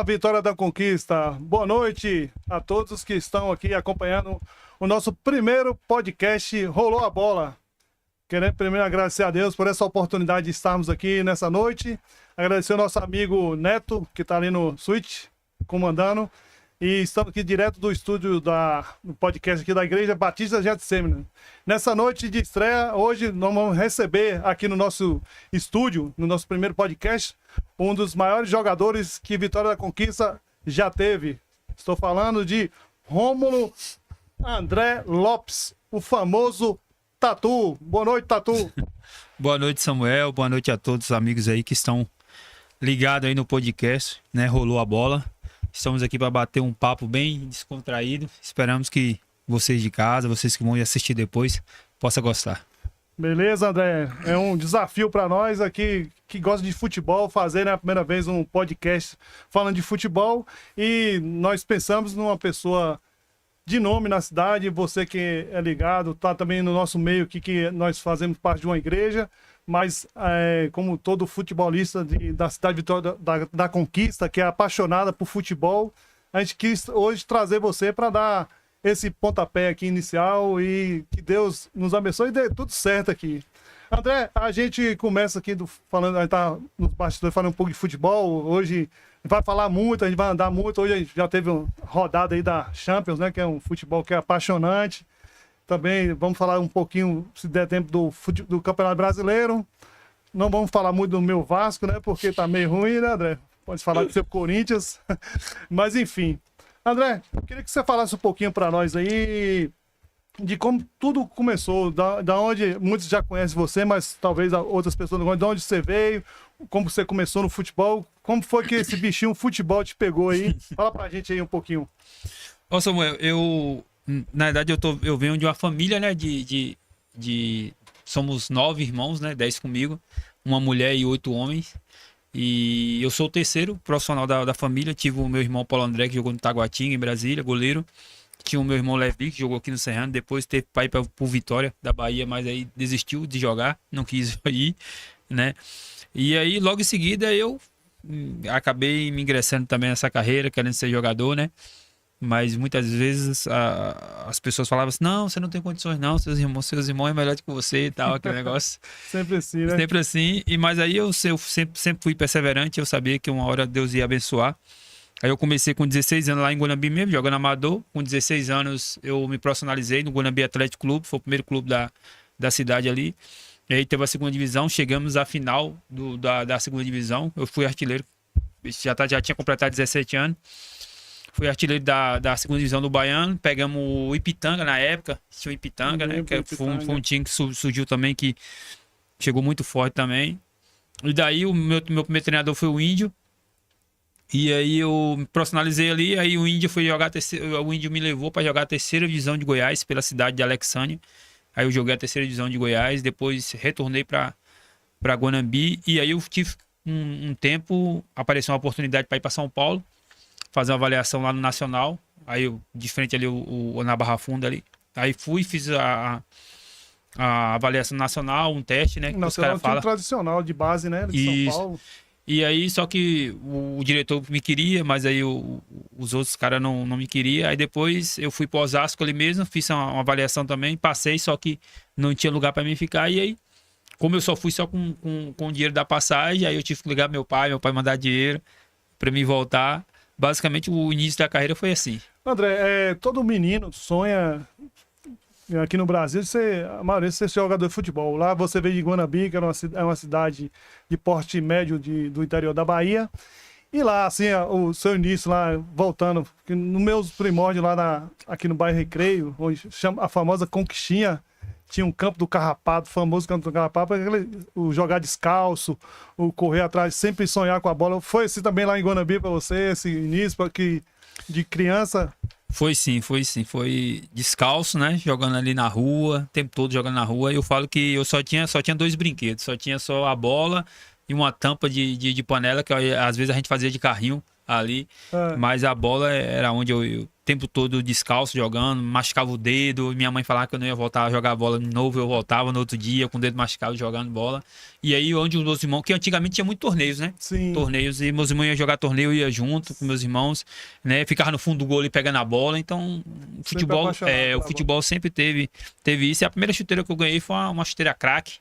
Fala, Vitória da Conquista. Boa noite a todos que estão aqui acompanhando o nosso primeiro podcast Rolou a Bola. Querendo primeiro agradecer a Deus por essa oportunidade de estarmos aqui nessa noite. Agradecer ao nosso amigo Neto, que está ali no Switch, comandando. E estamos aqui direto do estúdio do podcast aqui da Igreja Batista Getsemane. Nessa noite de estreia, hoje nós vamos receber aqui no nosso estúdio, no nosso primeiro podcast, um dos maiores jogadores que Vitória da Conquista já teve. Estou falando de Rômulo André Lopes, o famoso Tatu. Boa noite, Tatu. Boa noite, Samuel. Boa noite a todos os amigos aí que estão ligados aí no podcast, né? Rolou a Bola. Estamos aqui para bater um papo bem descontraído. Esperamos que vocês de casa, vocês que vão assistir depois, possam gostar. Beleza, André? É um desafio para nós aqui que gosta de futebol fazer, né, a primeira vez um podcast falando de futebol. E nós pensamos numa pessoa de nome na cidade. Você que é ligado, tá também no nosso meio aqui, que nós fazemos parte de uma igreja. Mas, como todo futebolista da cidade de Vitória da Conquista, que é apaixonada por futebol, a gente quis hoje trazer você para dar esse pontapé aqui inicial e que Deus nos abençoe e dê tudo certo aqui. André, a gente começa aqui falando, a gente tá nos bastidores falando um pouco de futebol. Hoje vai falar muito, a gente vai andar muito. Hoje a gente já teve uma rodada aí da Champions, né? Que é um futebol que é apaixonante. Também vamos falar um pouquinho, se der tempo, do Campeonato Brasileiro. Não vamos falar muito do meu Vasco, né? Porque tá meio ruim, né, André? Pode falar do seu Corinthians. Mas, enfim. André, eu queria que você falasse um pouquinho para nós aí de como tudo começou, da onde muitos já conhecem você, mas talvez outras pessoas não conhecem, de onde você veio, como você começou no futebol, como foi que esse bichinho futebol te pegou aí? Fala pra gente aí um pouquinho. Ô, Samuel, na verdade, eu venho de uma família, né? Somos 9 irmãos, né? 10 comigo. Uma mulher e 8 homens. E eu sou o terceiro profissional da família. Tive o meu irmão Paulo André, que jogou no Taguatinga, em Brasília, goleiro. Tinha o meu irmão Levi, que jogou aqui no Serrano. Depois teve pai pro Vitória, da Bahia, mas aí desistiu de jogar. Não quis ir, né? E aí, logo em seguida, eu acabei me ingressando também nessa carreira, querendo ser jogador, né? Mas muitas vezes as pessoas falavam assim, não, você não tem condições não, seus irmãos é melhor do que você e tal, aquele negócio. Sempre assim, né? Sempre assim, mas aí eu sempre fui perseverante, eu sabia que uma hora Deus ia abençoar. Aí eu comecei com 16 anos lá em Guanambi mesmo, jogando amador. Com 16 anos eu me profissionalizei no Guanambi Atlético Clube, foi o primeiro clube da cidade ali. E aí teve a segunda divisão, chegamos à final da segunda divisão, eu fui artilheiro, já tinha completado 17 anos. Fui artilheiro da segunda divisão do Baiano. Pegamos o Ipitanga na época. Tinha o Ipitanga, né? Que foi um time que surgiu também, que chegou muito forte também. E daí o meu primeiro treinador foi o Índio. E aí eu me profissionalizei ali. Aí o Índio foi jogar o Índio me levou para jogar a terceira divisão de Goiás, pela cidade de Alexânia. Aí eu joguei a terceira divisão de Goiás. Depois retornei para Guanambi. E aí eu tive um tempo, apareceu uma oportunidade para ir para São Paulo, fazer uma avaliação lá no Nacional, aí eu, de frente ali, na Barra Funda ali. Aí fiz a avaliação nacional, um teste, né? Que os caras falam. Tradicional de base, né? De São Paulo. E aí, só que o diretor me queria, mas aí os outros caras não me queriam. Aí depois eu fui pro Osasco ali mesmo, fiz uma avaliação também, passei, só que não tinha lugar para mim ficar. E aí, como eu só fui só com o dinheiro da passagem, aí eu tive que ligar meu pai mandar dinheiro para mim voltar. Basicamente, o início da carreira foi assim. André, todo menino sonha aqui no Brasil a maioria de ser jogador de futebol. Lá você veio de Guanambi, que é uma cidade de porte médio do interior da Bahia. E lá, assim, o seu início lá, voltando, nos meus primórdios lá aqui no bairro Recreio, onde chama a famosa Conquistinha, tinha um campo do Carrapato, o famoso campo do Carrapato, o jogar descalço, o correr atrás, sempre sonhar com a bola. Foi assim também lá em Guanambi para você, esse início de criança? Foi sim. Foi descalço, né? Jogando ali na rua, o tempo todo jogando na rua. Eu falo que eu só tinha 2 brinquedos, só tinha a bola e uma tampa de panela, que às vezes a gente fazia de carrinho ali. Mas a bola era onde eu tempo todo descalço jogando, machucava o dedo. Minha mãe falava que eu não ia voltar a jogar bola de novo, eu voltava no outro dia com o dedo machucado jogando bola. E aí, onde os meus irmãos, que antigamente tinha muitos torneios, né? Sim. Torneios, e meus irmãos iam jogar torneio, eu ia junto com meus irmãos, né? Ficava no fundo do gol e pegando a bola. Então, o futebol sempre teve isso. E a primeira chuteira que eu ganhei foi uma chuteira craque.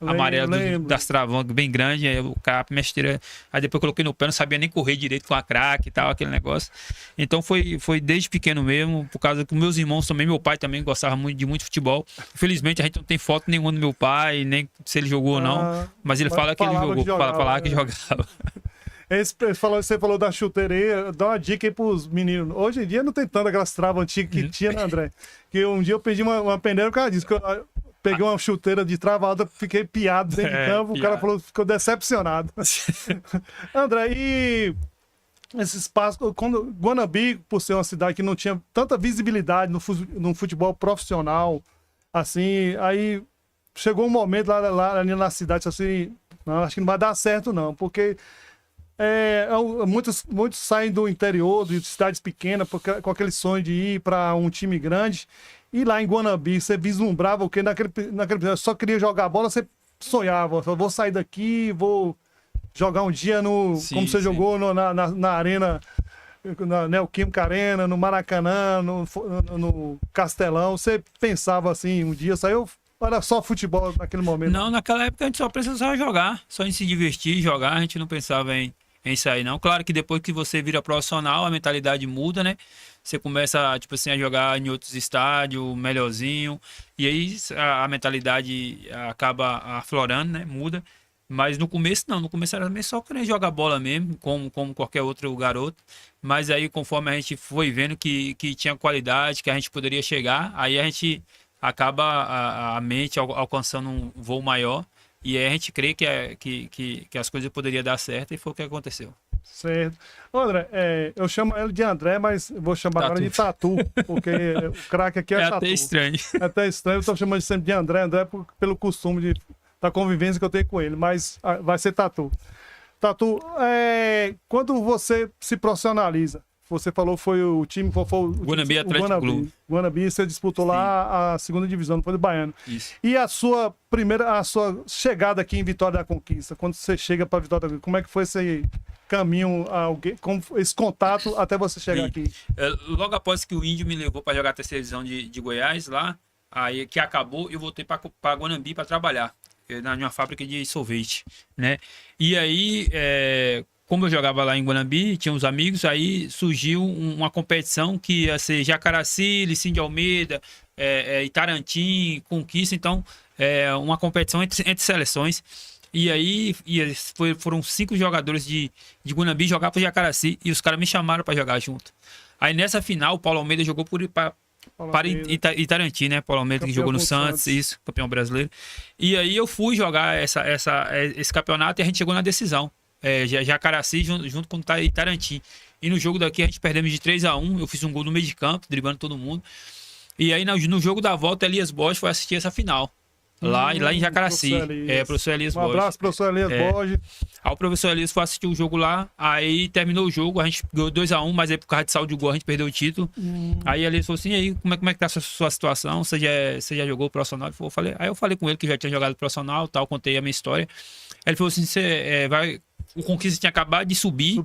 Amarela das travões, bem grande, aí a minha chuteira, aí depois eu coloquei no pé, não sabia nem correr direito com a craque e tal, aquele negócio. Então foi desde pequeno mesmo, por causa que meus irmãos também, meu pai também gostava de muito futebol. Infelizmente a gente não tem foto nenhuma do meu pai, nem se ele jogou ou não, mas ele fala que ele jogou, falava que jogava. Você falou da chuteira aí, dá uma dica aí pros meninos. Hoje em dia não tem tanto aquelas travas antigas que tinha, né, André? Que um dia eu pedi uma peneira, o cara disse que eu peguei uma chuteira de trava alta, fiquei piado dentro de campo, o cara falou que ficou decepcionado. André, e esse espaço, quando Guanambi, por ser uma cidade que não tinha tanta visibilidade no futebol profissional, assim, aí chegou um momento lá na cidade, assim, não, acho que não vai dar certo não, porque muitos saem do interior, de cidades pequenas, com aquele sonho de ir para um time grande. E lá em Guanambi, você vislumbrava o quê? Naquele só queria jogar bola, você sonhava. Vou sair daqui, vou jogar um dia como você jogou na arena, na Neoquímica Arena, no Maracanã, no Castelão. Você pensava assim, um dia saiu. Era só futebol naquele momento? Não, naquela época a gente só precisava jogar, só em se divertir, jogar, a gente não pensava em sair, não. Claro que depois que você vira profissional, a mentalidade muda, né? Você começa, tipo assim, a jogar em outros estádios, melhorzinho, e aí a mentalidade acaba aflorando, né? Muda. Mas no começo, não. No começo era só querer jogar bola mesmo, como qualquer outro garoto. Mas aí, conforme a gente foi vendo que tinha qualidade, que a gente poderia chegar, aí a gente acaba a mente alcançando um voo maior. E aí a gente crê que as coisas poderiam dar certo, e foi o que aconteceu. Certo. André, eu chamo ele de André, mas vou chamar agora de Tatu, porque o craque aqui é Tatu. Até estranho. É até estranho, eu tô chamando sempre de André pelo costume da convivência que eu tenho com ele, mas vai ser Tatu. Tatu, quando você se profissionaliza, você falou foi o time... Foi o Guanambi Atlético Clube. Guanambi, você disputou lá a segunda divisão, não foi do Baiano. Isso. E a sua chegada aqui em Vitória da Conquista, quando você chega para Vitória da Conquista, como é que foi esse caminho, esse contato até você chegar aqui? Logo após que o Índio me levou para jogar a terceira divisão de Goiás, lá, aí que acabou, eu voltei para Guanambi para trabalhar, numa fábrica de sorvete, né? E aí... como eu jogava lá em Guanambi, tinha uns amigos, aí surgiu uma competição que ia ser Jacaraci, Licínio de Almeida, Itarantim, Conquista, então uma competição entre seleções. E aí foram 5 jogadores de Guanambi jogar para Jacaraci, e os caras me chamaram para jogar junto. Aí nessa final, o Paulo Almeida jogou para Itarantim, né? Paulo Almeida, que jogou no Santos, isso, campeão brasileiro. E aí eu fui jogar esse campeonato, e a gente chegou na decisão. Jacaraci junto com o Itarantim. E no jogo daqui a gente perdemos de 3-1. Eu fiz um gol no meio de campo, driblando todo mundo. E aí no jogo da volta, Elias Borges foi assistir essa final. Lá em Jacaraci. Professor Elias Borges. Um abraço, professor Elias Borges. Aí o professor Elias foi assistir o jogo lá. Aí terminou o jogo, a gente ganhou 2-1, mas aí por causa de saldo de gol a gente perdeu o título. Aí ele falou assim: e aí, como é que tá a sua situação? Você já jogou profissional? Aí eu falei com ele que já tinha jogado profissional, tal, contei a minha história. Ele falou assim: o Conquista tinha acabado de subir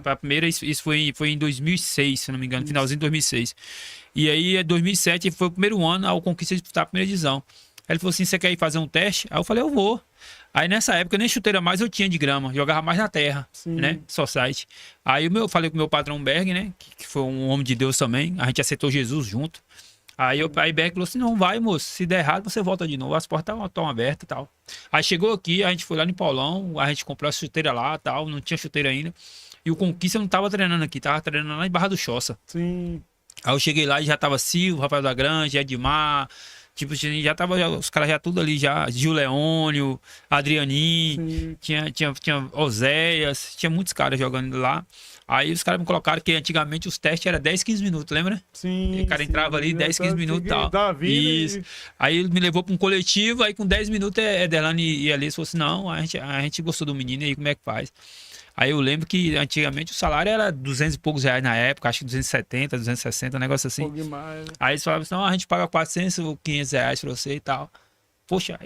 para a primeira. Isso foi em 2006, se não me engano, finalzinho de 2006. E aí, em 2007, foi o primeiro ano o Conquista disputar a primeira divisão. Aí ele falou assim: você quer ir fazer um teste? Aí eu falei: eu vou. Aí nessa época, nem chuteira mais eu tinha de grama, jogava mais na terra, né? Só site. Aí eu falei com o meu patrão Berg, né? Que foi um homem de Deus também. A gente aceitou Jesus junto. Aí Berg falou assim: não, vai, moço, se der errado você volta de novo, as portas estão abertas e tal. Aí chegou aqui, a gente foi lá no Paulão, a gente comprou a chuteira lá e tal, não tinha chuteira ainda. E o Conquista não tava treinando aqui, tava treinando lá em Barra do Choça. Sim. Aí eu cheguei lá e já tava Silvio, Rafael da Grande, Edmar, tipo, já tava os caras já tudo ali, já, Gil Leônio, Adrianinho, tinha Oséias, tinha muitos caras jogando lá. Aí os caras me colocaram que antigamente os testes eram 10, 15 minutos, lembra? Sim. O cara entrava ali 10, 15 minutos e tal. Isso. E... Aí ele me levou para um coletivo, aí com 10 minutos Ederlane e Elias falou assim: não, a gente gostou do menino, aí como é que faz? Aí eu lembro que antigamente o salário era 200 e poucos reais na época, acho que 270, 260, um negócio assim. Demais. Aí eles falavam assim, não, a gente paga 400 ou 500 reais pra você e tal. Poxa,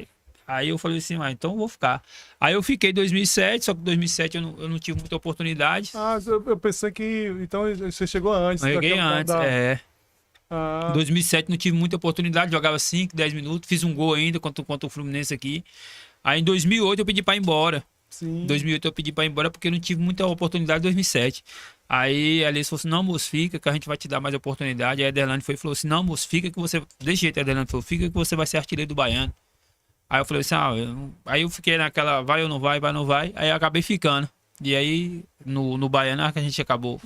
aí eu falei assim, então eu vou ficar. Aí eu fiquei em 2007, só que em 2007 eu não tive muita oportunidade. Eu pensei que, então, você chegou antes. Eu cheguei antes, Em 2007 não tive muita oportunidade, jogava 5, 10 minutos, fiz um gol ainda contra o Fluminense aqui. Aí em 2008 eu pedi pra ir embora. Sim. Em 2008 eu pedi pra ir embora porque eu não tive muita oportunidade em 2007. Aí a Alice falou assim, não, moço, fica que a gente vai te dar mais oportunidade. Aí a Ederlane foi e falou assim, não, moço, fica que você... Desse jeito a Ederlane falou, fica que você vai ser artilheiro do Baiano. Aí eu falei assim, aí eu fiquei naquela, vai ou não vai, vai ou não vai. Aí eu acabei ficando. E aí no Baiano que a gente acabou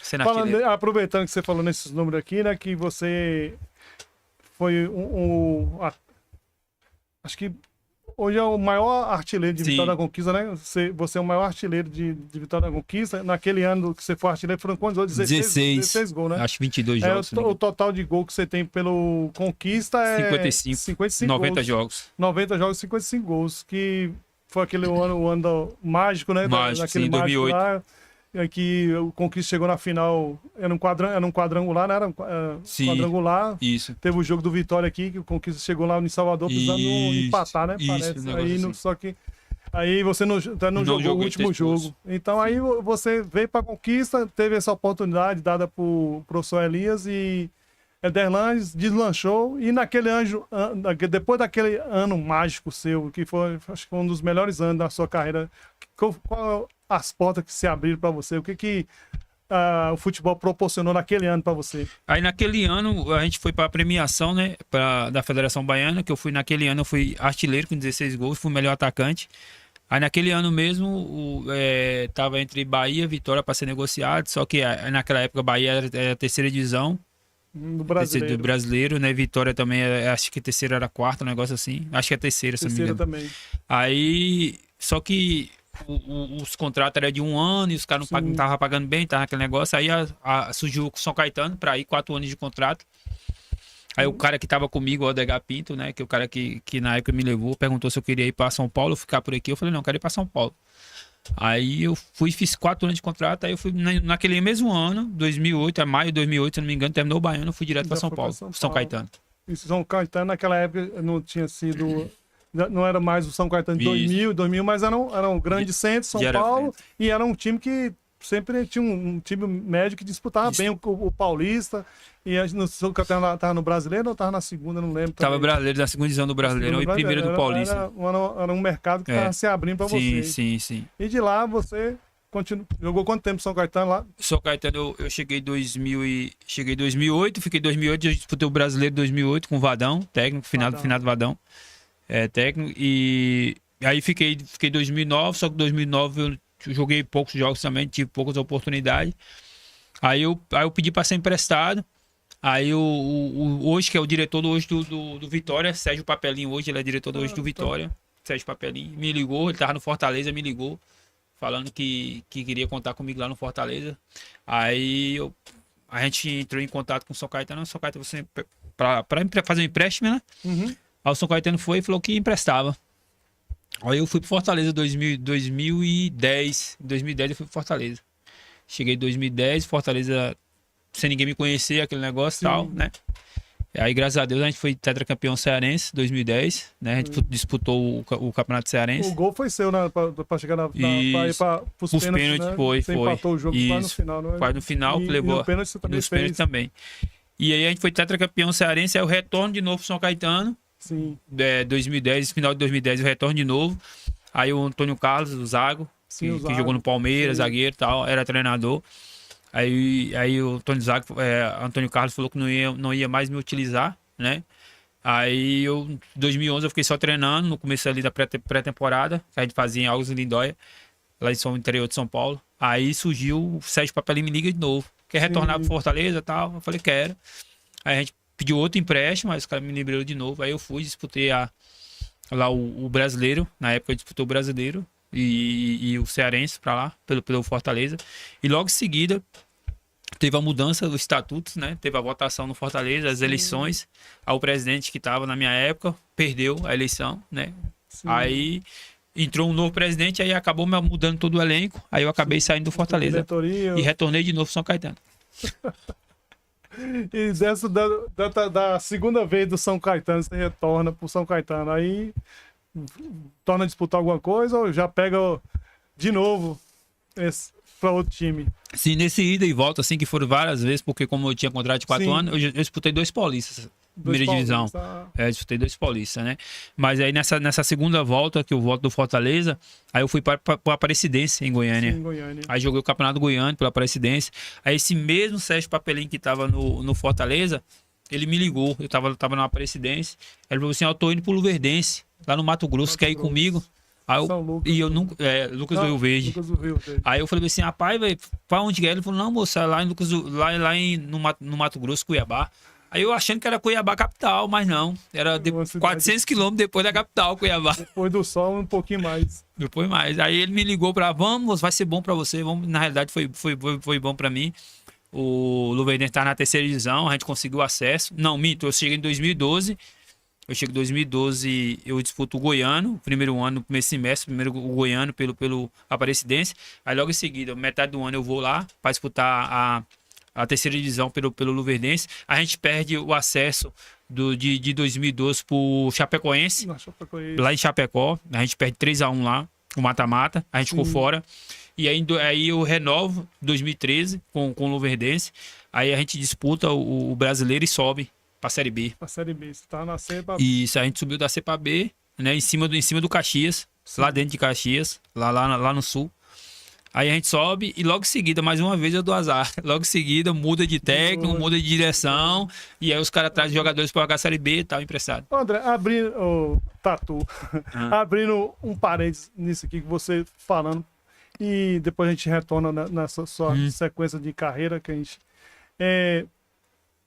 sendo artilheiro. Aproveitando que você falou nesses números aqui, né, que você foi acho que hoje é o maior artilheiro de Vitória da Conquista, né? Você é o maior artilheiro de Vitória da Conquista. Naquele ano que você foi artilheiro, foram quantos gols? 16 gols, né? Acho 22 jogos. O total de gol que você tem pelo Conquista é 55 90 gols. jogos. 90 jogos, 55 gols. Que foi aquele ano mágico, né? Mágico, sim, 2008. Lá, que o Conquista chegou na final, era um quadrangular, né? Era sim, quadrangular. Isso. Teve o jogo do Vitória aqui, que o Conquista chegou lá em Salvador precisando empatar, né? Parece. Aí, assim. só que aí você não jogou o último jogo. Então aí você veio para a Conquista, teve essa oportunidade dada por professor Elias e Ederlandes deslanchou. E depois daquele ano mágico seu, que foi, acho que foi um dos melhores anos da sua carreira, qual as portas que se abriram para você? O que o futebol proporcionou naquele ano para você? Aí naquele ano a gente foi para a premiação, né, da Federação Baiana, que eu fui naquele ano, eu fui artilheiro com 16 gols, fui o melhor atacante. Aí naquele ano mesmo tava entre Bahia e Vitória para ser negociado, só que naquela época Bahia era a terceira divisão do brasileiro, né? Vitória também, acho que a terceira era a quarta, um negócio assim. Acho que é a terceira, se não me engano. Também. Aí, só que os contratos eram de 1 ano e os caras não estavam pagando bem, tava aquele negócio. Aí surgiu o São Caetano para ir 4 anos de contrato. Aí o cara que tava comigo, o Odegar Pinto, né? Que é o cara que na época me levou, perguntou se eu queria ir para São Paulo, ficar por aqui. Eu falei, não, eu quero ir para São Paulo. Aí eu fiz 4 anos de contrato, aí eu fui naquele mesmo ano, 2008, maio de 2008, se não me engano, terminou o Baiano, eu fui direto para São Paulo, São Caetano. Isso, São Caetano naquela época não tinha sido, não era mais o São Caetano de 2000, mas era um grande centro, São Paulo, e era um time que sempre tinha um time médio que disputava bem o Paulista. E no seu campeonato tava no Brasileiro ou tava na segunda, não lembro. Tava brasileiro, na segunda divisão do Brasileiro e primeiro do Paulista. Era um mercado que tava se abrindo para você. Sim. E de lá você jogou quanto tempo em São Caetano lá? São Caetano eu cheguei em 2008, fiquei em 2008, eu disputei o Brasileiro em 2008 com o Vadão, técnico, final do Vadão, técnico. E aí fiquei em 2009, só que em 2009 eu joguei poucos jogos também, tive poucas oportunidades. Aí eu pedi para ser emprestado. Aí hoje, que é o diretor hoje do Vitória, Sérgio Papelinho, hoje ele é diretor hoje do Vitória, Sérgio Papelinho, me ligou, ele tava no Fortaleza, me ligou, falando que queria contar comigo lá no Fortaleza. Aí a gente entrou em contato com o São Caetano, você para fazer um empréstimo, né? Uhum. Aí o São Caetano foi e falou que emprestava. Aí eu fui pro Fortaleza em 2010. Em 2010 eu fui pro Fortaleza. Cheguei em 2010, Fortaleza sem ninguém me conhecer, aquele negócio e tal, né? Aí, graças a Deus, a gente foi tetracampeão cearense 2010, né? A gente disputou o Campeonato Cearense. O gol foi seu, né? Pra chegar pra ir pros pênaltis, né? Foi. Você empatou o jogo quase no final, não é? Quase no final, que levou. E no pênalti você também nos pênaltis também. E aí a gente foi tetracampeão cearense, aí o retorno de novo pro São Caetano. Sim. 2010, final de 2010, o retorno de novo. Aí o Antônio Carlos, o Zago, que jogou no Palmeiras, zagueiro e tal, era treinador. Aí o Antônio Carlos falou que não ia mais me utilizar, né? Aí em 2011 eu fiquei só treinando, no começo ali da pré-temporada, que a gente fazia em Alves e Lindóia, lá no interior de São Paulo. Aí surgiu o Sérgio Papelinho, me liga de novo. Quer retornar pro Fortaleza e tal? Eu falei, quero. Aí a gente pediu outro empréstimo, mas os caras me liberaram de novo. Aí eu fui, disputei lá o Brasileiro, na época eu disputei o Brasileiro e o Cearense pra lá, pelo Fortaleza. E logo em seguida teve a mudança dos estatutos, né? Teve a votação no Fortaleza, as eleições. Aí o presidente que estava na minha época perdeu a eleição, né? Sim. Aí entrou um novo presidente, aí acabou mudando todo o elenco, aí eu acabei saindo do Fortaleza. Diretoria. E retornei de novo pro São Caetano. E dessa da segunda vez do São Caetano, você retorna pro São Caetano. Aí torna a disputar alguma coisa ou já pega de novo para outro time? Sim, nesse ida e volta, assim, que foram várias vezes, porque como eu tinha contrato de 4 Sim. anos, eu disputei 2 paulistas. Primeira divisão. Disputei 2 paulistas, né? Mas aí nessa segunda volta, que eu volto do Fortaleza, aí eu fui para Aparecidense, em Goiânia. Sim, em Goiânia. Aí joguei o Campeonato Goiano pela Aparecidense. Aí esse mesmo Sérgio Papelim que tava no Fortaleza, ele me ligou. Eu tava na Aparecidense. Ele falou assim: eu tô indo pro Luverdense, lá no Mato Grosso, quer ir comigo? Aí São Lucas. e eu nunca. Lucas do Rio Verde. Lucas do Rio Verde. Aí eu falei assim: rapaz, velho, pra onde que é? Ele falou: não, moça, lá em Lucas, no Mato Grosso, Cuiabá. Aí eu achando que era Cuiabá capital, mas não. Era 400 quilômetros depois da capital, Cuiabá. Depois do sol, um pouquinho mais. Depois mais. Aí ele me ligou pra, vamos, vai ser bom pra você. Vamos. Na realidade foi bom pra mim. O Luverdense tá na terceira divisão, a gente conseguiu acesso. Não, minto, eu cheguei em 2012. Eu chego em 2012, eu disputo o Goiano, primeiro ano, no primeiro semestre, primeiro o Goiano pelo Aparecidense. Aí logo em seguida, metade do ano eu vou lá pra disputar a terceira divisão pelo Luverdense. A gente perde o acesso de 2012 pro Chapecoense, lá em Chapecó. A gente perde 3-1 lá, o mata-mata. A gente ficou fora. E aí eu renovo 2013 com o Luverdense. Aí a gente disputa o brasileiro e sobe pra Série B. Pra Série B, você tá na C pra B. Isso, a gente subiu da C pra B, né? Em cima do Caxias, lá dentro de Caxias, lá no sul. Aí a gente sobe e logo em seguida, mais uma vez, eu dou azar. Logo em seguida, muda de técnico, muda de direção. E aí os caras trazem jogadores para jogar a Série B e tal, emprestado. André, abrindo, Tatu, abrindo um parênteses nisso aqui que você falando, e depois a gente retorna nessa sua sequência de carreira que a gente...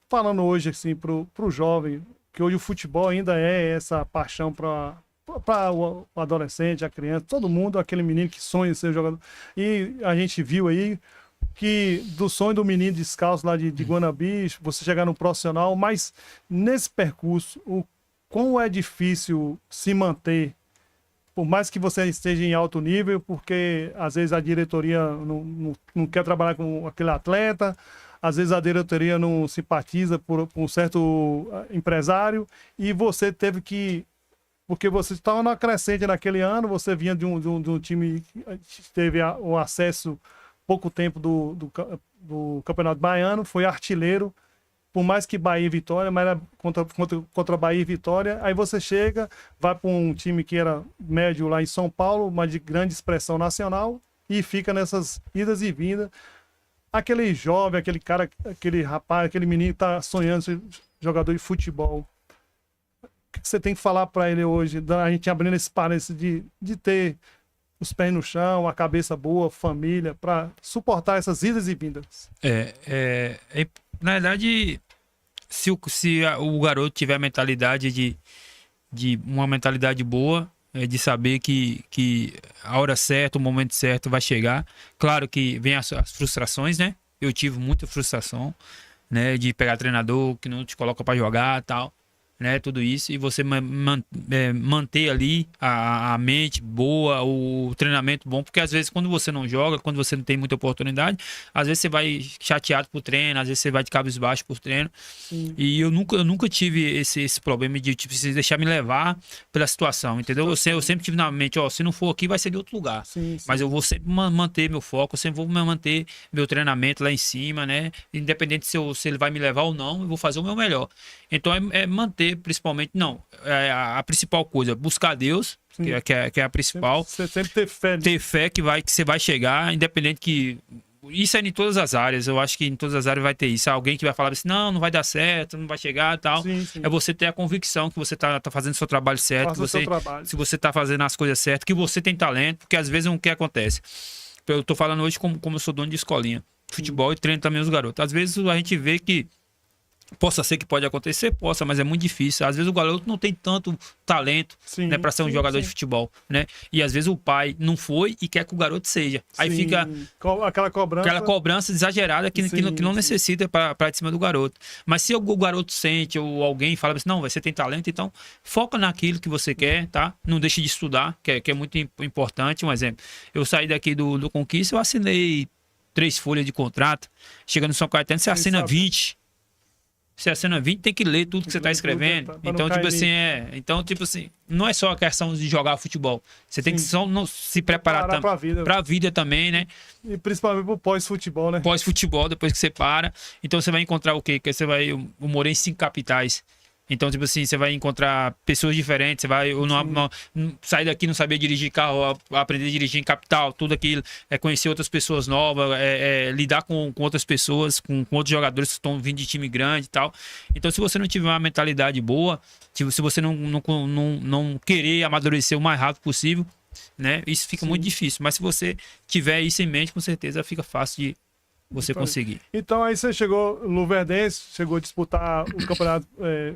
falando hoje, assim, pro jovem, que hoje o futebol ainda é essa paixão para o adolescente, a criança, todo mundo, aquele menino que sonha em ser jogador. E a gente viu aí que do sonho do menino descalço lá de Guanabi, você chegar no profissional, mas nesse percurso, o quão é difícil se manter, por mais que você esteja em alto nível, porque às vezes a diretoria não quer trabalhar com aquele atleta, às vezes a diretoria não simpatiza por um certo empresário, e você teve que... Porque você estava na crescente naquele ano, você vinha de um time que teve o acesso pouco tempo do Campeonato Baiano, foi artilheiro, por mais que Bahia e Vitória, mas era contra Bahia e Vitória. Aí você chega, vai para um time que era médio lá em São Paulo, mas de grande expressão nacional, e fica nessas idas e vindas. Aquele jovem, aquele cara, aquele rapaz, aquele menino que está sonhando ser jogador de futebol. O que você tem que falar para ele hoje, a gente abrindo esse parênteses de ter os pés no chão, a cabeça boa, família, para suportar essas idas e vindas? Na verdade, se o garoto tiver a mentalidade de uma mentalidade boa, de saber que a hora certa, o momento certo vai chegar. Claro que vem as frustrações, né? Eu tive muita frustração, né? De pegar treinador que não te coloca para jogar e tal. Né, tudo isso, e você manter ali a mente boa, o treinamento bom, porque às vezes quando você não joga, quando você não tem muita oportunidade, às vezes você vai chateado por treino, às vezes você vai de cabisbaixo por treino. Sim. E eu nunca tive esse problema de tipo, deixar me levar pela situação, entendeu? Eu sempre tive na mente, se não for aqui vai ser de outro lugar. Sim. Mas eu vou sempre manter meu foco, eu sempre vou manter meu treinamento lá em cima, né? Independente se ele vai me levar ou não, eu vou fazer o meu melhor. Então é manter, principalmente, a principal coisa, buscar Deus, que é a principal. Você sempre ter fé. Ter fé que você vai chegar, independente que... Isso é em todas as áreas, eu acho que em todas as áreas vai ter isso. Alguém que vai falar assim, não vai dar certo, não vai chegar e tal. Sim. É você ter a convicção que você tá fazendo o seu trabalho certo, se você tá fazendo as coisas certas, que você tem talento, porque às vezes o que acontece? Eu tô falando hoje como eu sou dono de escolinha, futebol, e treino também os garotos. Às vezes a gente vê que Possa ser que pode acontecer, possa, mas é muito difícil. Às vezes o garoto não tem tanto talento, Sim, né, para ser um sim, jogador sim. de futebol, né? E às vezes o pai não foi e quer que o garoto seja. Aí Sim. fica Aquela cobrança. aquela cobrança exagerada que Sim, não sim. necessita para de cima do garoto. Mas se o garoto sente ou alguém fala assim, não, você tem talento, então foca naquilo que você quer, tá? Não deixe de estudar, que é muito importante. Um exemplo, eu saí daqui do Conquista, eu assinei 3 folhas de contrato. Chega no São Caetano, você assina sabe. 20. Você assina 20, tem que ler tudo que você está ler tudo, escrevendo. pra não Então, cair então, tipo assim, não é só a questão de jogar futebol. Você tem que Sim. só se preparar Preparar pra vida. pra vida também, né? E principalmente pro pós-futebol, né? Pós-futebol, depois que você para. Então você vai encontrar o quê? Que você vai. Eu morei em 5 capitais. Então, tipo assim, você vai encontrar pessoas diferentes, você vai sair daqui, não saber dirigir carro, aprender a dirigir em capital, tudo aquilo, conhecer outras pessoas novas, lidar com outras pessoas, com outros jogadores que estão vindo de time grande e tal. Então, se você não tiver uma mentalidade boa, se você não querer amadurecer o mais rápido possível, né, isso fica muito difícil. Mas se você tiver isso em mente, com certeza fica fácil de você conseguir. Então aí você chegou no Luverdense, chegou a disputar o campeonato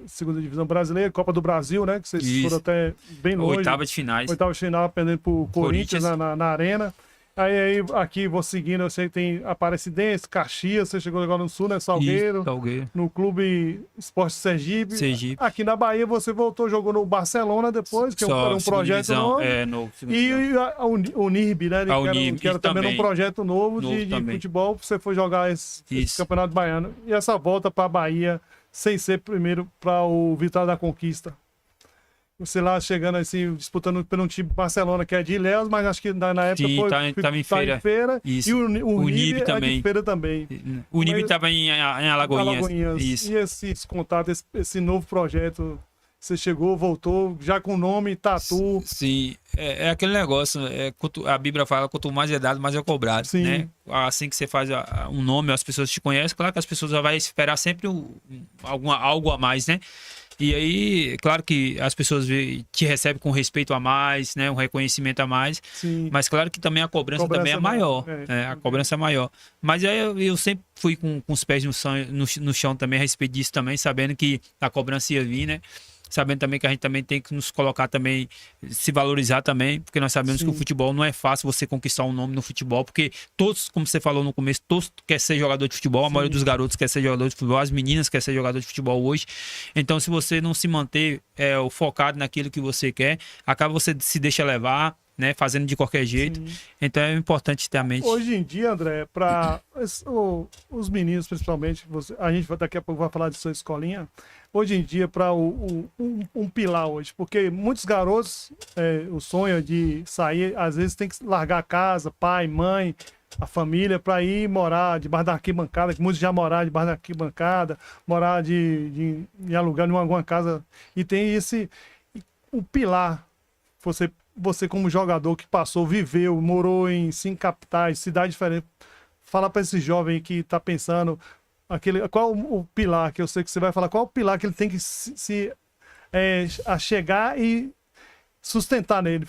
segunda divisão brasileira, Copa do Brasil, né? Que vocês Isso. foram até bem longe. Oitava de finais. Oitava de final, perdendo pro Corinthians na arena. Aí aqui vou seguindo, eu sei que tem Aparecidense, Caxias, você chegou agora no Sul, né? Salgueiro. Isso, Salgueiro. No Clube Esporte Sergipe. Sergipe. Aqui na Bahia você voltou, jogou no Barcelona depois, que Só era um projeto divisão, novo. Novo. E a Unirb, né? A Unirb, que era também um projeto novo de futebol. Você foi jogar esse campeonato baiano. E essa volta para a Bahia, sem ser primeiro para o Vitória da Conquista. Você lá chegando assim, disputando pelo time Barcelona, que é de Ilhéus, mas acho que na época Sim, tava em feira. Isso. E o Unib também. É de feira também. O Unib estava em Alagoinhas. Isso. E esses contatos, esse novo projeto, você chegou, voltou, já com nome, tatu. Sim, é aquele negócio, a Bíblia fala, quanto mais é dado, mais é cobrado, Sim. né? Assim que você faz um nome, as pessoas te conhecem, claro que as pessoas já vão esperar sempre algo a mais, né? E aí, claro que as pessoas te recebem com respeito a mais, né? Um reconhecimento a mais. Sim. Mas claro que também a cobrança também é maior. A cobrança é maior. Mas aí eu sempre fui com os pés no chão também a respeito disso também, sabendo que a cobrança ia vir, né? Sabendo também que a gente também tem que nos colocar também, se valorizar também, porque nós sabemos que o futebol não é fácil você conquistar um nome no futebol, porque todos, como você falou no começo, todos querem ser jogador de futebol, a maioria dos garotos quer ser jogador de futebol, as meninas querem ser jogador de futebol hoje. Então, se você não se manter focado naquilo que você quer, acaba você se deixa levar, né, fazendo de qualquer jeito. Sim. Então é importante ter a mente. Hoje em dia, André, para os meninos principalmente, a gente daqui a pouco vai falar de sua escolinha, hoje em dia para um pilar hoje, porque muitos garotos, o sonho de sair, às vezes tem que largar a casa, pai, mãe, a família, para ir morar debaixo da arquibancada, que muitos já moraram debaixo da arquibancada, morar em alugar em alguma casa, e tem o pilar, você como jogador que passou, viveu, morou em 5 capitais, cidades diferentes, fala para esse jovem que está pensando, qual o pilar, que eu sei que você vai falar, qual o pilar que ele tem que a chegar e sustentar nele?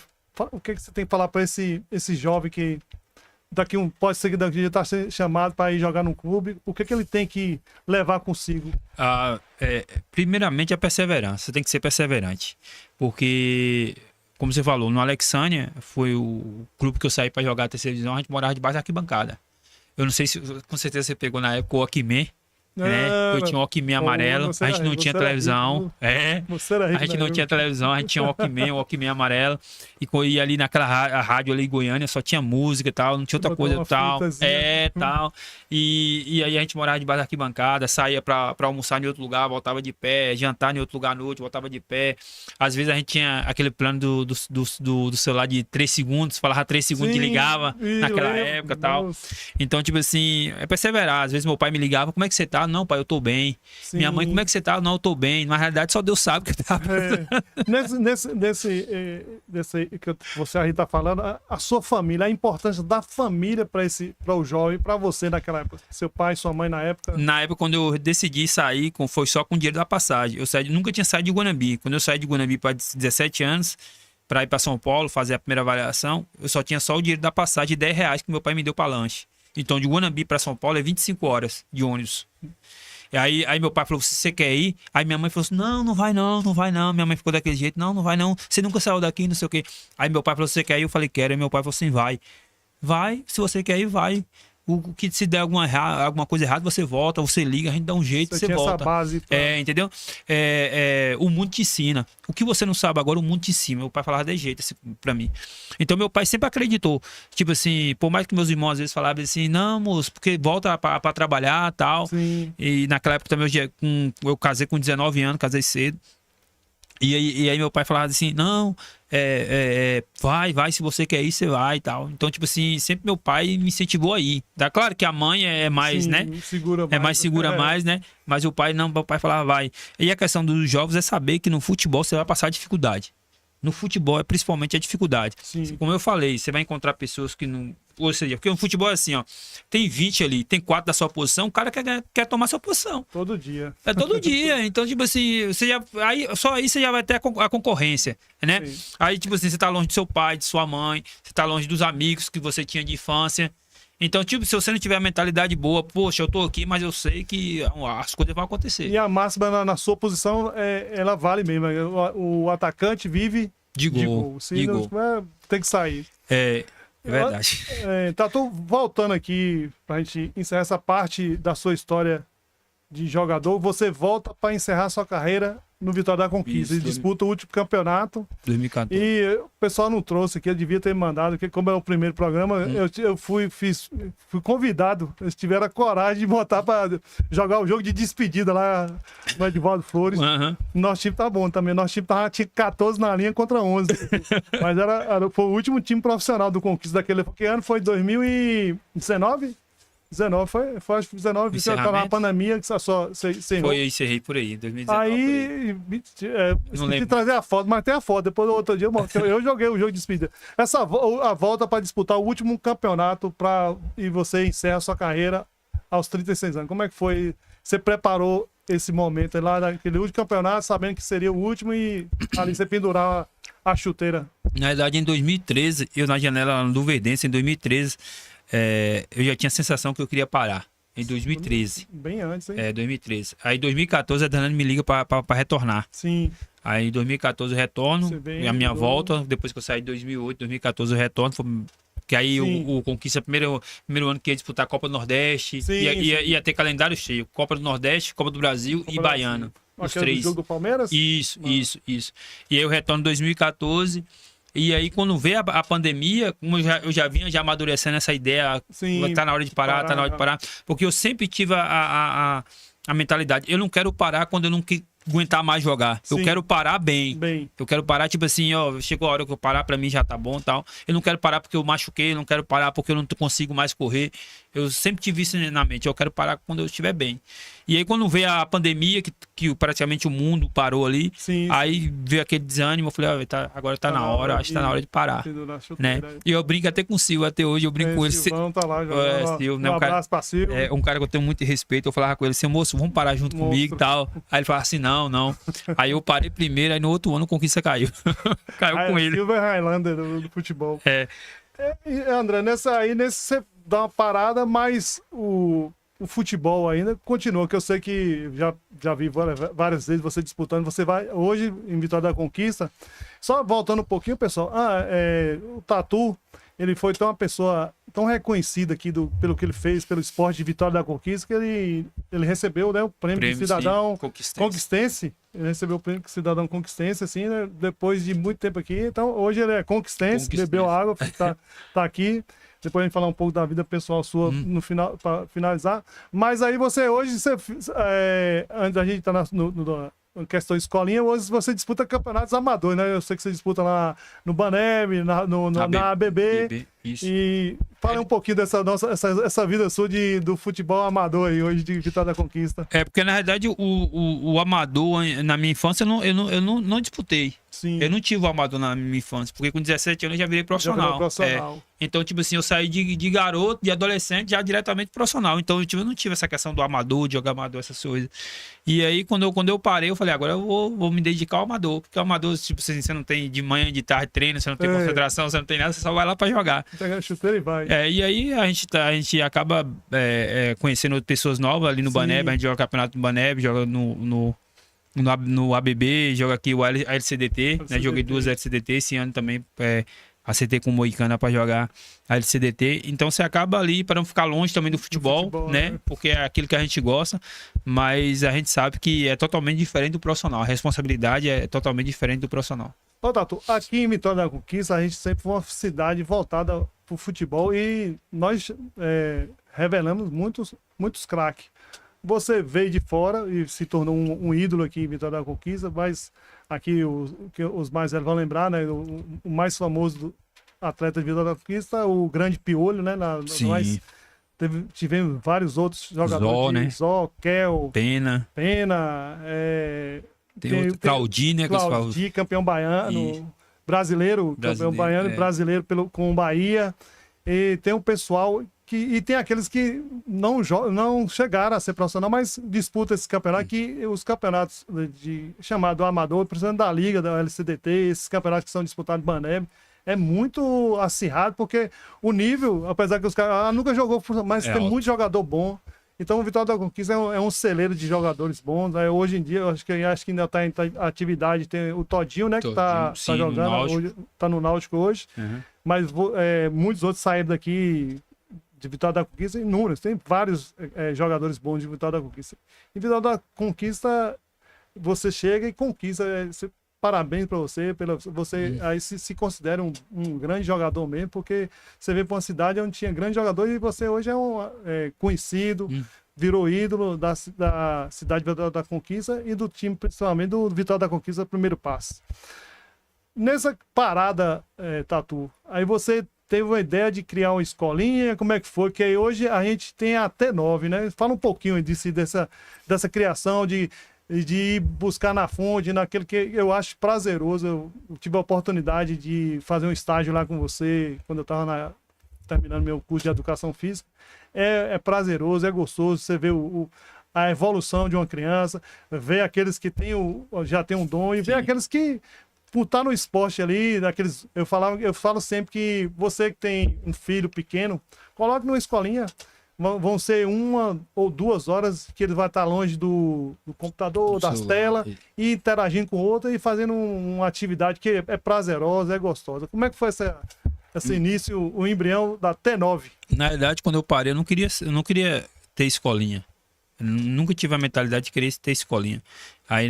O que você tem que falar para esse jovem que pode ser que daqui a está sendo chamado para ir jogar num clube, o que ele tem que levar consigo? Primeiramente a perseverança, você tem que ser perseverante, porque... Como você falou, no Alexânia, foi o clube que eu saí para jogar a terceira divisão, a gente morava debaixo da arquibancada. Eu não sei se, com certeza você pegou na época o Walkman, né? Eu tinha um Walkman amarelo, a gente não tinha televisão. A gente não tinha televisão, a gente tinha um Walkman amarelo. E ali naquela rádio ali em Goiânia só tinha música e tal, não tinha outra coisa e tal. Tal. E aí a gente morava debaixo da arquibancada, saía pra almoçar em outro lugar, voltava de pé, jantar em outro lugar à noite, voltava de pé. Às vezes a gente tinha aquele plano do celular de 3 segundos, falava 3 segundos e ligava naquela época e tal. Então, tipo assim, é perseverar. Às vezes meu pai me ligava, como é que você tá? Não, pai, eu tô bem. Sim. Minha mãe, como é que você tá? Não, eu tô bem. Na realidade, só Deus sabe que eu tava. Nesse que você aí tá falando, a sua família, a importância da família para o jovem, para você naquela época. Seu pai, sua mãe na época. Na época, quando eu decidi sair, foi só com o dinheiro da passagem. Nunca tinha saído de Guanambi. Quando eu saí de Guanambi para 17 anos, para ir para São Paulo, fazer a primeira avaliação, eu só tinha só o dinheiro da passagem de R$10 que meu pai me deu para lanche. Então, de Guanambi para São Paulo é 25 horas de ônibus. E aí meu pai falou, você quer ir? Aí minha mãe falou assim, não vai não, não vai não. Minha mãe ficou daquele jeito, não vai não. Você nunca saiu daqui, não sei o quê. Aí meu pai falou, você quer ir? Eu falei, quero. Aí meu pai falou assim, vai. Vai, se você quer ir, vai. O que se der alguma coisa errada, você volta, você liga, a gente dá um jeito, você tinha volta. essa base pra... Entendeu? O mundo te ensina. O que você não sabe agora, o mundo te ensina. Meu pai falava de jeito assim, pra mim. Então meu pai sempre acreditou. Tipo assim, por mais que meus irmãos às vezes falavam assim, não, moço, porque volta pra trabalhar e tal. Sim. E naquela época também eu casei com 19 anos, casei cedo. E aí meu pai falava assim, não, vai, se você quer ir, você vai e tal. Então, tipo assim, sempre meu pai me incentivou a ir. Tá claro que a mãe é mais, Sim, né? segura mais. É mais segura mais, né? Mas o pai não, meu pai falava, vai. E a questão dos jovens é saber que no futebol você vai passar dificuldade. No futebol é principalmente a dificuldade. Sim. Como eu falei, você vai encontrar pessoas que não... Ou seja, porque no futebol é assim, ó. Tem 20 ali, tem 4 da sua posição, o cara quer tomar sua posição. Todo dia. É todo dia. Então, tipo assim, só aí você já vai ter a concorrência, né? Sim. Aí, tipo assim, você tá longe do seu pai, de sua mãe, você tá longe dos amigos que você tinha de infância. Então, tipo, se você não tiver a mentalidade boa, poxa, eu tô aqui, mas eu sei que as coisas vão acontecer. E a máxima na sua posição, ela vale mesmo. O atacante vive De gol. Se não, tem que sair. É verdade. Tô voltando aqui pra gente encerrar essa parte da sua história de jogador. Você volta para encerrar sua carreira no Vitória da Conquista. Isso, E disputa o último campeonato. 2014. E o pessoal não trouxe aqui, eu devia ter mandado, porque como é o primeiro programa, eu fui convidado. Eles tiveram a coragem de botar para jogar o jogo de despedida lá no Edivaldo Flores. Uhum. Nosso time tá bom também. Nosso time tinha 14 na linha contra 11. Mas foi o último time profissional do Conquista daquele. Que ano foi 2019? 19, foi acho que 19, você tava na pandemia que só sem foi, eu encerrei por aí, 2019. Aí, esqueci de trazer a foto, mas tem a foto, depois do outro dia eu joguei o jogo de despedida. A volta para disputar o último campeonato e você encerra a sua carreira aos 36 anos. Como é que foi? Você preparou esse momento lá naquele último campeonato, sabendo que seria o último e ali você pendurar a chuteira? Na verdade, em 2013, eu na janela do Verdense, em 2013, eu já tinha a sensação que eu queria parar. Em 2013. Bem antes, hein? 2013. Aí em 2014 a Danone me liga pra retornar. Sim. Aí em 2014 eu retorno. E a minha volta, depois que eu saí em 2008, 2014 eu retorno. Que aí o Conquista, primeiro ano que ia disputar a Copa do Nordeste. Sim, ia ter calendário cheio. Copa do Nordeste, Copa do Brasil e Baiano. Os três. Do jogo do Palmeiras? Isso. E aí eu retorno em 2014. E aí, quando veio a pandemia, como eu já vinha amadurecendo essa ideia, tá na hora de parar, tá na hora de parar. Porque eu sempre tive a mentalidade, eu não quero parar quando eu não aguentar mais jogar. Sim. Eu quero parar bem. Eu quero parar, tipo assim, ó, chegou a hora que eu parar, pra mim já tá bom e tal. Eu não quero parar porque eu machuquei, eu não quero parar porque eu não consigo mais correr. Eu sempre tive isso na mente, eu quero parar quando eu estiver bem. E aí, quando veio a pandemia, que praticamente o mundo parou ali, aí veio aquele desânimo, eu falei, agora tá na hora, acho que tá na hora de parar. Né? E eu brinco até com o Silvio, até hoje eu brinco com ele. Silvão tá lá, Silvio, né? Um abraço pra Silvio. Um cara que eu tenho muito respeito, eu falava com ele assim, moço, vamos parar junto comigo e tal. Aí ele falava assim, não. Aí eu parei primeiro, aí no outro ano o Conquista caiu. Caiu com ele. Silvio é Highlander do futebol. André, nesse você dá uma parada, mas o futebol ainda continua, que eu sei que já vi várias vezes você disputando, você vai hoje em Vitória da Conquista. Só voltando um pouquinho, pessoal, o Tatu, ele foi uma pessoa tão reconhecida aqui pelo que ele fez, pelo esporte de Vitória da Conquista, que ele recebeu, né, o prêmio de cidadão conquistense. Ele recebeu o prêmio de cidadão conquistense, assim, né, depois de muito tempo aqui. Então, hoje ele é conquistense. Bebeu água, tá aqui. Depois a gente falar um pouco da vida pessoal sua no final, para finalizar. Mas aí antes a gente tá na questão escolinha, hoje você disputa campeonatos amadores, né? Eu sei que você disputa lá no Baneb, na ABB. Isso. E fala um pouquinho essa vida sua do futebol amador aí, hoje de Vitória da Conquista. Porque na verdade o amador, na minha infância, eu não disputei. Sim. Eu não tive o amador na minha infância, porque com 17 anos eu já virei profissional. Então, tipo assim, eu saí de garoto, de adolescente, já diretamente profissional. Então, eu não tive essa questão do amador, de jogar amador, essas coisas. E aí, quando eu parei, eu falei, agora eu vou me dedicar ao amador. Porque o amador, tipo assim, você não tem de manhã, de tarde treino, você não tem concentração, você não tem nada, você só vai lá pra jogar. Pega a chuteira e vai. E aí a gente acaba conhecendo pessoas novas ali no Baneb, a gente joga campeonato no Baneb, joga no ABB, joga aqui a LCDT, né? Joguei 2 LCDT esse ano também, acertei com o Moicana para jogar a LCDT. Então você acaba ali para não ficar longe também do futebol, né? Porque é aquilo que a gente gosta, mas a gente sabe que é totalmente diferente do profissional. A responsabilidade é totalmente diferente do profissional. Ô, Tatu, aqui em Vitória da Conquista, a gente sempre foi uma cidade voltada para o futebol e nós revelamos muitos craques. Você veio de fora e se tornou um ídolo aqui em Vitória da Conquista, mas aqui os mais velhos vão lembrar, né? O mais famoso atleta de Vitória da Conquista, o grande Piolho, né? Sim. Tivemos vários outros jogadores. Zó, né? Kel, Pena. Tem outro Claudinho, né? Claudinho, campeão baiano, brasileiro, campeão baiano, brasileiro com o Bahia. E tem um pessoal e tem aqueles que não chegaram a ser profissional, mas disputam esse campeonato, que os campeonatos chamado amador, precisando da liga, da LCDT, esses campeonatos que são disputados no Baneb, é muito acirrado, porque o nível, apesar que os caras nunca jogou, mas tem muito jogador bom. Então o Vitória da Conquista é um celeiro de jogadores bons. Né? Hoje em dia, eu acho que ainda está em atividade, tem o Todinho, né? Que está jogando, está no Náutico hoje. Uhum. Mas muitos outros saíram daqui de Vitória da Conquista, inúmeros. Tem vários jogadores bons de Vitória da Conquista. E Vitória da Conquista, você chega e conquista. Parabéns para você, você aí se considera um grande jogador mesmo, porque você veio para uma cidade onde tinha grande jogador e você hoje é conhecido, virou ídolo da cidade de Vitória da Conquista e do time, principalmente do Vitória da Conquista, primeiro passo. Nessa parada, Tatu, aí você teve uma ideia de criar uma escolinha, como é que foi? Que aí hoje a gente tem até 9, né? Fala um pouquinho dessa criação de ir buscar na fonte, naquele que eu acho prazeroso. Eu tive a oportunidade de fazer um estágio lá com você, quando eu estava terminando meu curso de educação física. É prazeroso, é gostoso, você vê a evolução de uma criança, ver aqueles que já tem um dom e ver aqueles que, por estar no esporte ali, eu falo sempre que você que tem um filho pequeno, coloque numa escolinha. Vão ser 1 ou 2 horas que ele vai estar longe do computador, das telas, e interagindo com outra e fazendo uma atividade que é prazerosa, é gostosa. Como é que foi esse início, o embrião da T9? Na verdade, quando eu parei, eu não queria ter escolinha. Eu nunca tive a mentalidade de querer ter escolinha. Aí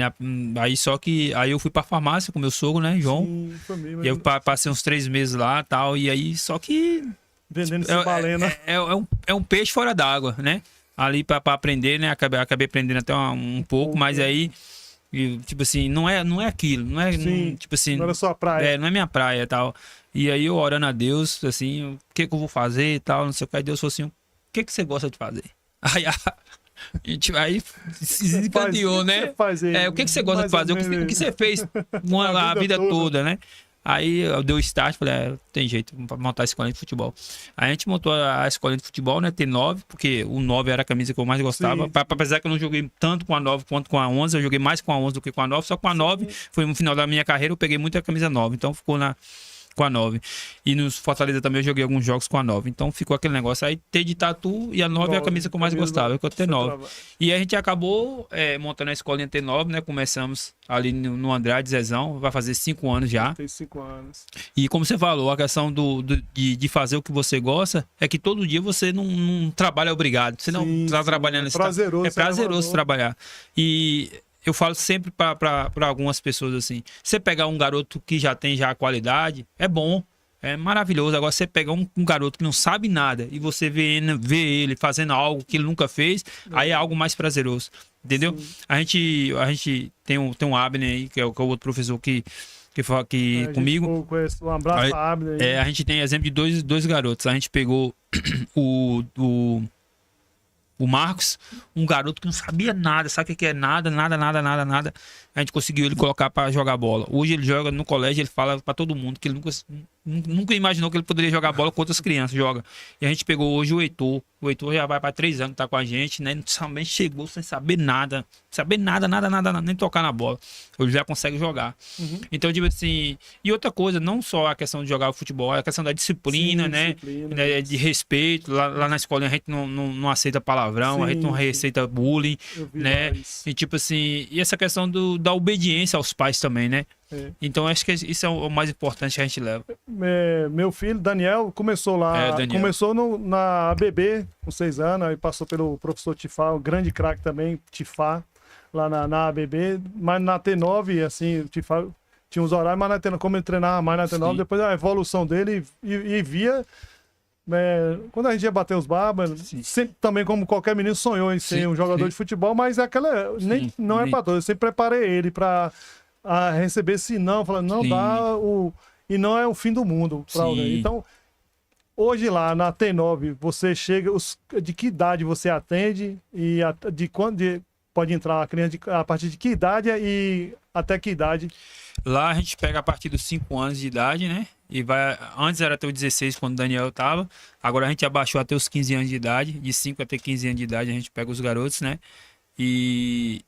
eu fui pra farmácia com meu sogro, né, João? Sim, foi mesmo. E eu passei uns 3 meses lá e tal, e aí só que... Vendendo esse balena. É um peixe fora d'água, né? Ali pra aprender, né? Acabei aprendendo até um pouco, mas aí, tipo assim, não é aquilo. Não é, tipo assim, não era sua praia. Não é minha praia e tal. E aí eu orando a Deus, assim, o que eu vou fazer e tal, não sei o que. Aí Deus falou assim, o que você gosta de fazer? Aí se desencadeou, né? O que você gosta de fazer? O que você fez a vida toda, né? Aí eu dei o start, falei, tem jeito, vamos montar a escolinha de futebol. Aí a gente montou a escolinha de futebol, né, T9, porque o 9 era a camisa que eu mais gostava. Apesar que eu não joguei tanto com a 9 quanto com a 11, eu joguei mais com a 11 do que com a 9, só com a 9 foi no final da minha carreira, eu peguei muito a camisa 9, então ficou com a 9. E no Fortaleza também eu joguei alguns jogos com a 9. Então ficou aquele negócio. Aí T de Tatu e a 9 é a camisa que eu mais gostava, que é o T9. E a gente acabou montando a escolinha T9, né? Começamos ali no Andrade Zezão, vai fazer 5 anos já. Tem 5 anos. E como você falou, a questão de fazer o que você gosta é que todo dia você não trabalha obrigado. Você não está trabalhando. É prazeroso. É prazeroso trabalhar. E eu falo sempre para algumas pessoas assim, você pegar um garoto que já tem a qualidade, é bom, é maravilhoso. Agora você pegar um garoto que não sabe nada e você vê ele fazendo algo que ele nunca fez, aí é algo mais prazeroso, entendeu? A gente tem um Abner aí, que é o outro professor que comigo. Um abraço para Abner aí. A gente tem exemplo de dois garotos. A gente pegou o Marcos, um garoto que não sabia nada, sabe o que é nada. A gente conseguiu ele colocar para jogar bola. Hoje ele joga no colégio, ele fala para todo mundo que ele Nunca imaginou que ele poderia jogar bola com outras crianças, joga. E a gente pegou hoje o Heitor. O Heitor já vai para 3 anos, tá com a gente, né? Também chegou sem saber nada. Nada, nem tocar na bola. Hoje já consegue jogar. Então, tipo assim... E outra coisa, não só a questão de jogar o futebol, é a questão da disciplina, né? Disciplina. De respeito. Lá na escolinha a gente não aceita palavrão, a gente não aceita bullying, né? E tipo assim... E essa questão da obediência aos pais também, né? Então acho que isso é o mais importante que a gente leva. Meu filho, Daniel, começou lá. Começou na ABB, com 6 anos, aí passou pelo professor Tifá, um grande craque também, Tifá, lá na ABB. Mas na T9, assim, o Tifá tinha uns horários, mas na T9, como ele treinava mais na T9, depois a evolução dele e via. Quando a gente ia bater os barbas, sempre também, como qualquer menino, sonhou em ser um jogador de futebol, mas não é para todos. Eu sempre preparei ele para receber esse não, falando, não dá e não é o fim do mundo para alguém. Então, hoje lá na T9, você chega, de que idade você atende e de quando pode entrar a criança, a partir de que idade e até que idade? Lá a gente pega a partir dos 5 anos de idade, né? E vai. Antes era até os 16, quando o Daniel tava. Agora a gente abaixou até os 15 anos de idade. De 5 até 15 anos de idade a gente pega os garotos, né? E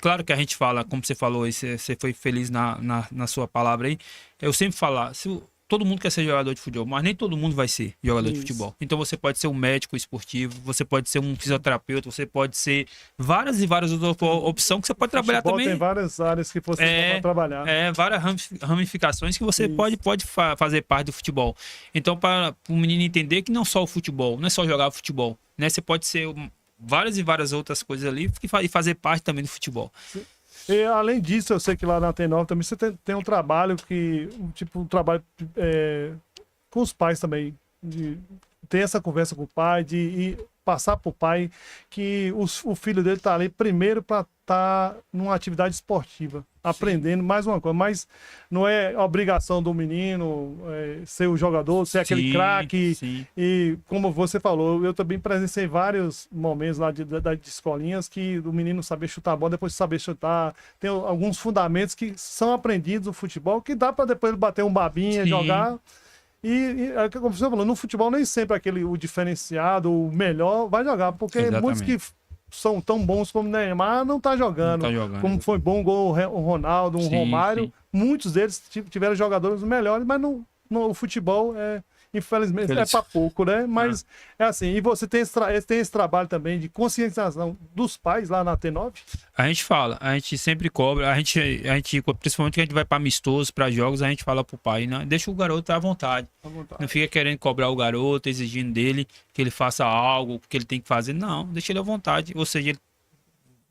claro que a gente fala, como você falou, você foi feliz na sua palavra aí. Eu sempre falo, todo mundo quer ser jogador de futebol, mas nem todo mundo vai ser jogador de futebol. Então você pode ser um médico esportivo, você pode ser um fisioterapeuta, você pode ser várias e várias outras opções que você pode trabalhar também. Tem várias áreas que você pode trabalhar. Várias ramificações que você pode fazer parte do futebol. Então, para o menino entender que não só o futebol, não é só jogar futebol, né? Você pode ser várias e várias outras coisas ali e fazer parte também do futebol. E além disso, eu sei que lá na T9 também você tem um trabalho um trabalho com os pais também, de ter essa conversa com o pai, de passar para o pai que o filho dele está ali primeiro para estar numa atividade esportiva, aprendendo mais uma coisa, mas não é obrigação do menino ser o jogador, ser aquele craque. E como você falou, eu também presenciei vários momentos lá de escolinhas que o menino saber chutar a bola, depois de saber chutar, tem alguns fundamentos que são aprendidos no futebol, que dá para depois bater um babinha, jogar. E como você falou, no futebol nem sempre o diferenciado, o melhor, vai jogar, porque muitos que são tão bons como o Neymar não tá jogando. Como foi bom o Ronaldo, o Romário. Muitos deles tiveram jogadores melhores, mas o futebol infelizmente é para pouco, né? Mas é assim. E você tem esse trabalho também de conscientização dos pais lá na T9? A gente fala, a gente sempre cobra, a gente principalmente quando a gente vai para amistosos, para jogos, a gente fala pro pai, né? Deixa o garoto à vontade. Não fica querendo cobrar o garoto, exigindo dele que ele faça algo, que ele tem que fazer. Não, deixa ele à vontade. Ou seja,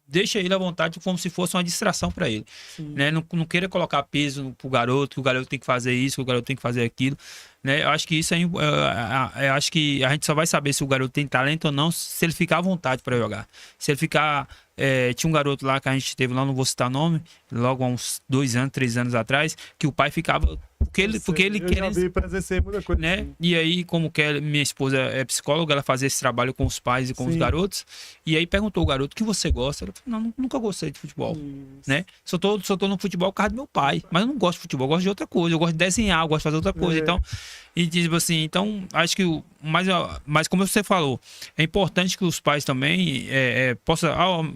deixa ele à vontade como se fosse uma distração para ele, né? Não queira colocar peso pro garoto, que o garoto tem que fazer isso, que o garoto tem que fazer aquilo, né? Eu acho que isso acho que a gente só vai saber se o garoto tem talento ou não se ele ficar à vontade para jogar. Se ele ficar tinha um garoto lá que a gente teve lá, não vou citar nome, logo há uns 2 anos, 3 anos atrás, que o pai ficava porque ele queria, presenciei muita coisa, né? assim. E aí, como que minha esposa é psicóloga, ela fazia esse trabalho com os pais e com os garotos. E aí perguntou o garoto: o que você gosta? Ele falou: não, nunca gostei de futebol, né? Só tô no futebol por causa do meu pai, mas eu não gosto de futebol, eu gosto de outra coisa, eu gosto de desenhar, eu gosto de fazer outra coisa. Então, e tipo assim, então acho que mas como você falou, é importante que os pais também possam,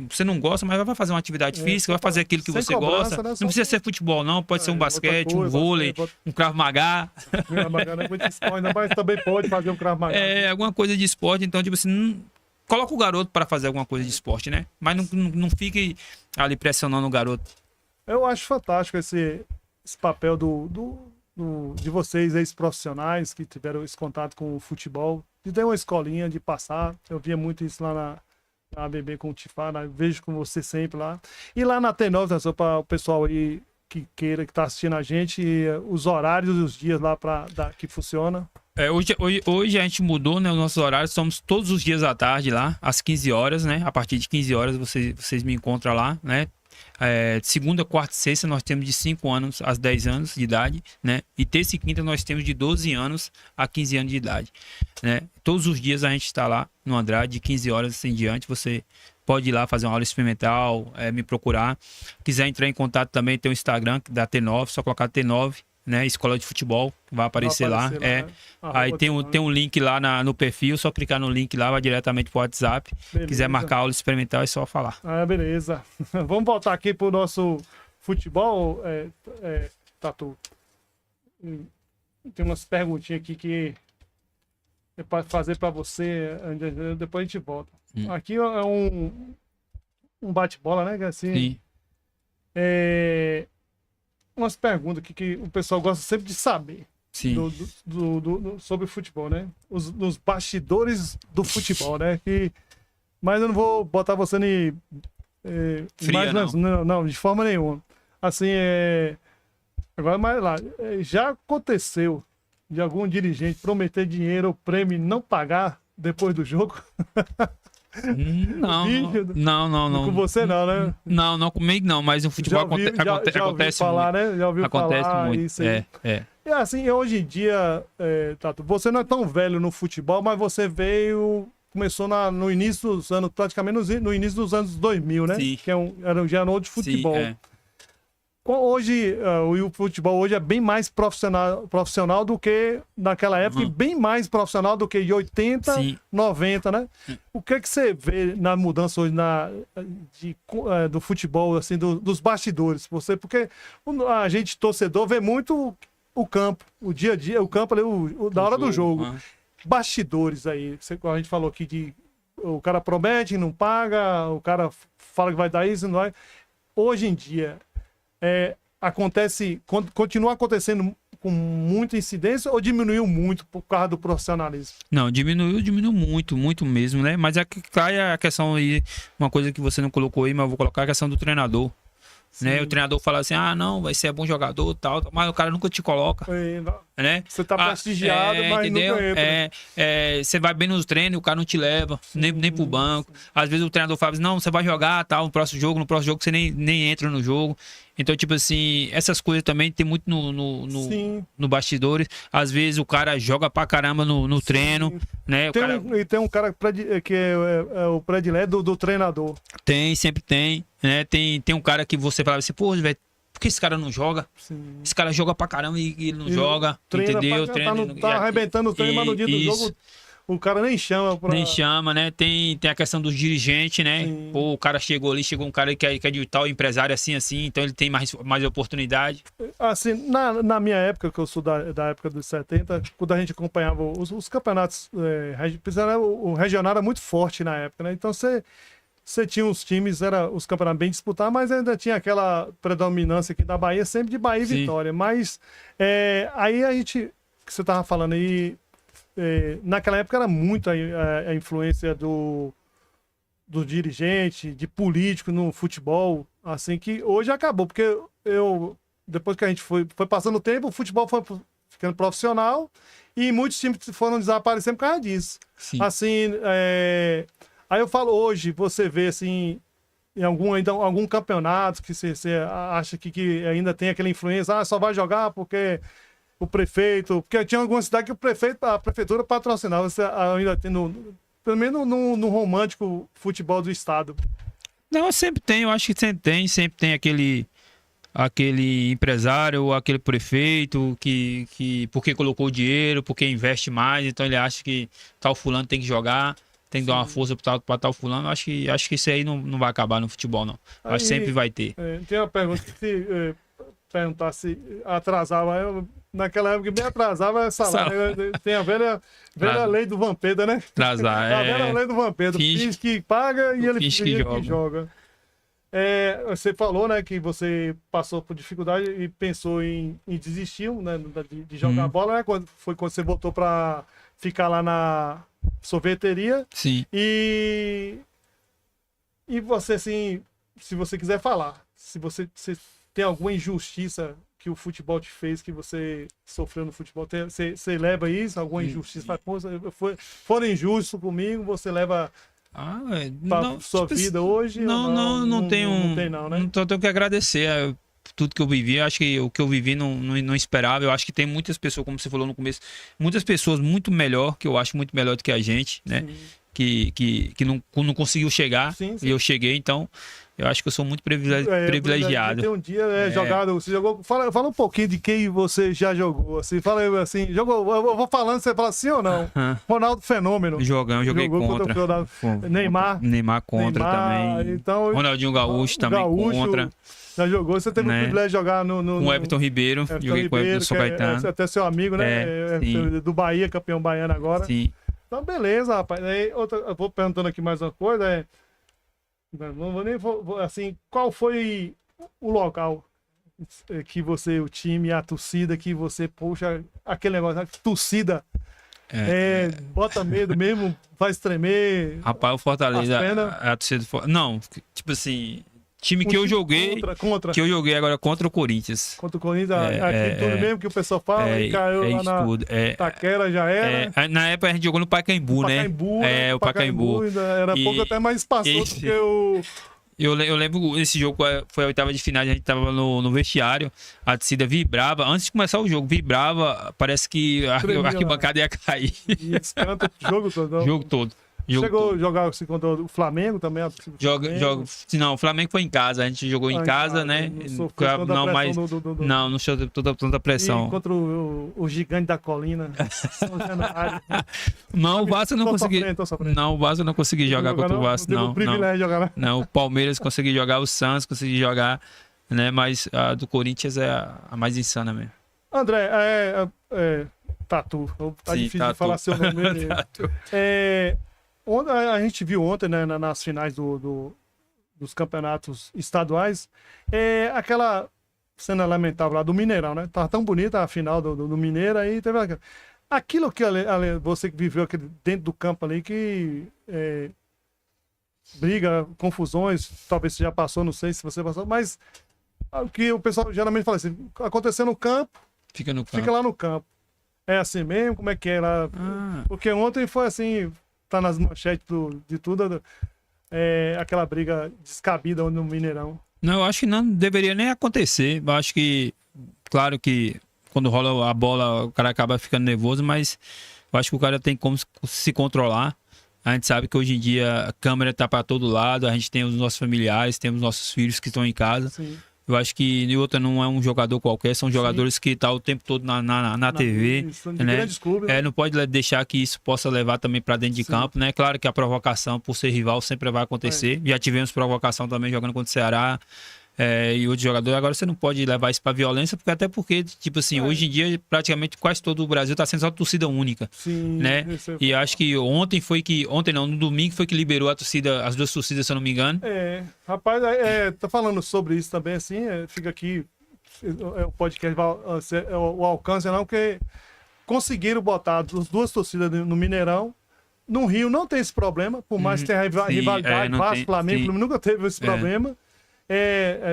você não gosta, mas vai fazer uma atividade física, vai fazer aquilo que você gosta. Não precisa ser futebol, não, pode ser um basquete, um vôlei, um Krav Maga. Krav Maga não é muito esporte, mas também pode fazer um Krav Maga. Alguma coisa de esporte, então, tipo assim, coloca o garoto para fazer alguma coisa de esporte, né? Mas não fique ali pressionando o garoto. Eu acho fantástico esse papel de vocês, ex-profissionais, que tiveram esse contato com o futebol, de ter uma escolinha, de passar. Eu via muito isso lá na ABB com o Tifá, vejo com você sempre lá. E lá na T9, né, só para o pessoal aí que está assistindo a gente, os horários e os dias lá que funciona. Hoje a gente mudou, né, os nossos horários, somos todos os dias à tarde lá, às 15 horas, né? A partir de 15 horas vocês me encontram lá, né? Segunda, quarta e sexta nós temos de 5 anos a 10 anos de idade, né? E terça e quinta nós temos de 12 anos a 15 anos de idade, né? Todos os dias a gente está lá no Andrade, de 15 horas em diante, você pode ir lá fazer uma aula experimental, me procurar. Quiser entrar em contato também, tem o Instagram da T9, só colocar T9 né? Escola de Futebol, vai aparecer lá. né? Aí tem um link lá no perfil, só clicar no link lá, vai diretamente pro WhatsApp. Beleza. Quiser marcar aula experimental, é só falar. Beleza. Vamos voltar aqui pro nosso futebol, Tatu. Tem umas perguntinhas aqui que é para fazer para você, depois a gente volta. Aqui é um bate-bola, né? Assim, Sim. Umas perguntas aqui que o pessoal gosta sempre de saber. Sim. Sobre futebol, né? Os bastidores do futebol, né? Mas eu não vou botar você Fria, não, de forma nenhuma. Assim, agora, mais lá, já aconteceu de algum dirigente prometer dinheiro ou prêmio e não pagar depois do jogo? Não. Com você não, né? Não, comigo não, mas no futebol acontece falar, muito. Né? Já ouviu acontece falar muito. Isso aí. E assim, hoje em dia, Tato, você não é tão velho no futebol, mas você começou no início dos anos, praticamente no início dos anos 2000, né? Sim. Que já era outro futebol. Sim, Hoje, o futebol hoje é bem mais profissional do que naquela época, e bem mais profissional do que de 80, Sim. 90, né? O que você vê na mudança hoje do futebol, assim, dos bastidores? Porque a gente, torcedor, vê muito o campo, o dia a dia, o campo ali, da hora do jogo. Bastidores aí, a gente falou aqui o cara promete, não paga, o cara fala que vai dar isso, não vai. Hoje em dia, continua acontecendo com muita incidência ou diminuiu muito por causa do profissionalismo? Não, diminuiu muito mesmo, né? Mas cai a questão aí, uma coisa que você não colocou aí, mas eu vou colocar a questão do treinador. Né? O treinador fala assim, não, vai ser bom jogador tal, mas o cara nunca te coloca. Né? Você tá prestigiado, mas entendeu? nunca entra. Você vai bem nos treinos e o cara não te leva, nem pro banco. Às vezes o treinador fala assim, não, você vai jogar tal, no próximo jogo você nem entra no jogo. Então, tipo assim, essas coisas também tem muito no bastidores. Às vezes o cara joga pra caramba no treino, né? Tem um cara que é o predileto do treinador. Sempre tem, né? Tem um cara que você fala assim, pô, velho, por que esse cara não joga? Sim. Esse cara joga pra caramba e ele não joga, entendeu? Tá arrebentando o treino, mas no dia do jogo o cara nem chama. Nem chama, né? Tem a questão dos dirigentes, né? Sim. Pô, o cara chegou um cara que é de tal empresário assim, então ele tem mais oportunidade. Assim, na minha época, que eu sou da época dos 70, quando a gente acompanhava os campeonatos, o regional era muito forte na época, né? Então você tinha os times, os campeonatos bem disputados, mas ainda tinha aquela predominância aqui da Bahia, sempre de Bahia e Vitória. Mas aí que você tava falando aí, naquela época era muito a influência do dirigente, de político no futebol, assim, que hoje acabou, porque depois que a gente foi passando o tempo, o futebol foi ficando profissional e muitos times foram desaparecendo por causa disso. Sim. Assim, aí eu falo, hoje você vê assim, em algum campeonato que você acha que ainda tem aquela influência, só vai jogar porque o prefeito, porque tinha alguma cidade que a prefeitura patrocinava, você ainda tem pelo menos no romântico futebol do estado. Não, sempre tem, eu acho que sempre tem aquele empresário ou aquele prefeito que porque colocou o dinheiro, porque investe mais, então ele acha que tal fulano tem que jogar, tem que dar uma força para tal fulano. Acho que isso aí não vai acabar no futebol, não. Acho que sempre vai ter. Tem uma pergunta que perguntar se atrasava. Naquela época, bem atrasava essa salário. Tem a velha lei do Vampeta, né? Atrasar, a velha lei do Vampeta. Finge que paga e ele finge que joga. Você falou, né, que você passou por dificuldade e pensou em desistir, né, de jogar bola, né? Foi quando você voltou para ficar lá na sorveteria. Sim. E você, assim, se você quiser falar, se você tem alguma injustiça que o futebol te fez, que você sofreu no futebol, você leva isso, alguma injustiça? Foram injustos comigo, você leva pra sua vida hoje? Não tenho. Não tem, não, né? Então tenho que agradecer tudo que eu vivi. Eu acho que o que eu vivi não esperava. Eu acho que tem muitas pessoas, como você falou no começo, muitas pessoas muito melhor, que eu acho muito melhor do que a gente, né? que não conseguiu chegar, Sim, sim. e eu cheguei, então eu acho que eu sou muito privilegiado. Tem um dia jogado, você jogou. Fala um pouquinho de quem você já jogou. Assim, fala aí, assim, jogou. Eu vou falando, você fala sim ou não? Ronaldo Fenômeno. Joguei Jogou contra. Neymar Contra também. Então, Ronaldinho Gaúcho também contra. Já jogou, você teve o privilégio de jogar no com o Everton Ribeiro, joguei com o Everton São Caetano. Até seu amigo, né? Do Bahia, campeão baiano agora. Sim. Então, beleza, rapaz. Aí, eu vou perguntando aqui mais uma coisa. Não vou nem. Assim, qual foi o local que você, o time, a torcida, que você, poxa, aquele negócio, a torcida bota medo mesmo, faz tremer. Rapaz, o Fortaleza, a torcida do Não, tipo assim. Time que eu joguei. Que eu joguei agora contra o Corinthians. Contra o Corinthians, aqui tudo mesmo que o pessoal fala, e caiu lá na Taquera, já era. Na época a gente jogou no Pacaembu, né? O Pacaembu. Era pouco até mais espaçoso do que o. Eu lembro, esse jogo foi a oitava de final, a gente tava no vestiário, a torcida vibrava, antes de começar o jogo, vibrava, parece que a arquibancada ia cair. E descanta o jogo todo. Jogo todo. Chegou a jogar contra o Flamengo também? Não, o Flamengo foi em casa, a gente jogou em casa, né? Não sofreu tanta pressão. E contra o gigante da colina, São Januário. Não, o Vasco não consegui. Não, o Vasco não consegui jogar contra o Vasco, não. Não, o Palmeiras consegui jogar, o Santos consegui jogar, né? Mas a do Corinthians é a mais insana mesmo. André, Tatu. Tá difícil de falar seu nome. A gente viu ontem, né, nas finais dos campeonatos estaduais, aquela cena lamentável lá do Mineirão, né? Tava tão bonita a final do Mineiro, aí teve aquilo que você que viveu dentro do campo ali, que briga, confusões, talvez você já passou, não sei se você passou, mas o que o pessoal geralmente fala assim, aconteceu no campo, fica lá no campo. É assim mesmo? Como é que é lá? Porque ontem foi assim... Tá nas manchetes de tudo, aquela briga descabida no Mineirão. Não, eu acho que não deveria nem acontecer. Eu acho que, claro que quando rola a bola o cara acaba ficando nervoso, mas eu acho que o cara tem como se controlar. A gente sabe que hoje em dia a câmera tá para todo lado, a gente tem os nossos familiares, temos nossos filhos que estão em casa. Sim. Eu acho que Newton não é um jogador qualquer, são jogadores que estão o tempo todo na TV. De grandes clubes, né? Não pode deixar que isso possa levar também para dentro de campo, né? Claro que a provocação, por ser rival, sempre vai acontecer. Já tivemos provocação também jogando contra o Ceará e outros jogadores. Agora você não pode levar isso para violência, porque tipo assim, hoje em dia praticamente quase todo o Brasil está sendo só torcida única. Sim, né? E acho que no domingo foi que liberou a torcida, as duas torcidas, se eu não me engano. Rapaz, tá falando sobre isso também, assim, fica aqui, o podcast, o alcance não, porque conseguiram botar as duas torcidas no Mineirão. No Rio não tem esse problema, por mais que tenha rivalidade, Vasco, Flamengo, nunca teve esse problema.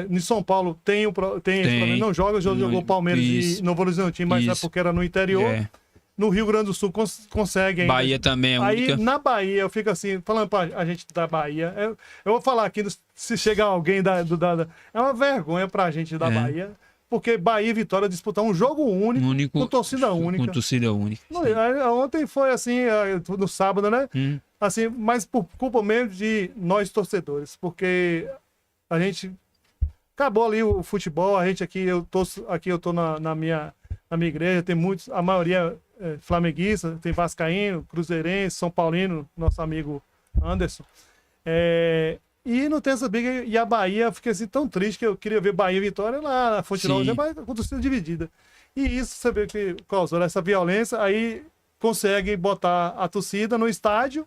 Em São Paulo tem esse problema, não jogou Palmeiras e não vou dizer o time, mas é porque era no interior. No Rio Grande do Sul consegue ainda. Bahia também é única. Aí na Bahia, eu fico assim, falando pra a gente da Bahia, eu vou falar aqui, se chegar alguém é uma vergonha pra gente da Bahia, porque Bahia e Vitória disputar um jogo único com torcida única. Com torcida única. Ontem foi assim, no sábado, né? Assim, mas por culpa mesmo de nós torcedores, porque a gente acabou ali o futebol, a gente eu tô na minha igreja, tem muitos, a maioria flamenguista, tem vascaíno, cruzeirense, São Paulino, nosso amigo Anderson. E não tem essa briga, e a Bahia, eu fiquei assim tão triste que eu queria ver Bahia e Vitória lá na Fonte Nova, já vai com torcida dividida. E isso você vê que causou essa violência, aí consegue botar a torcida no estádio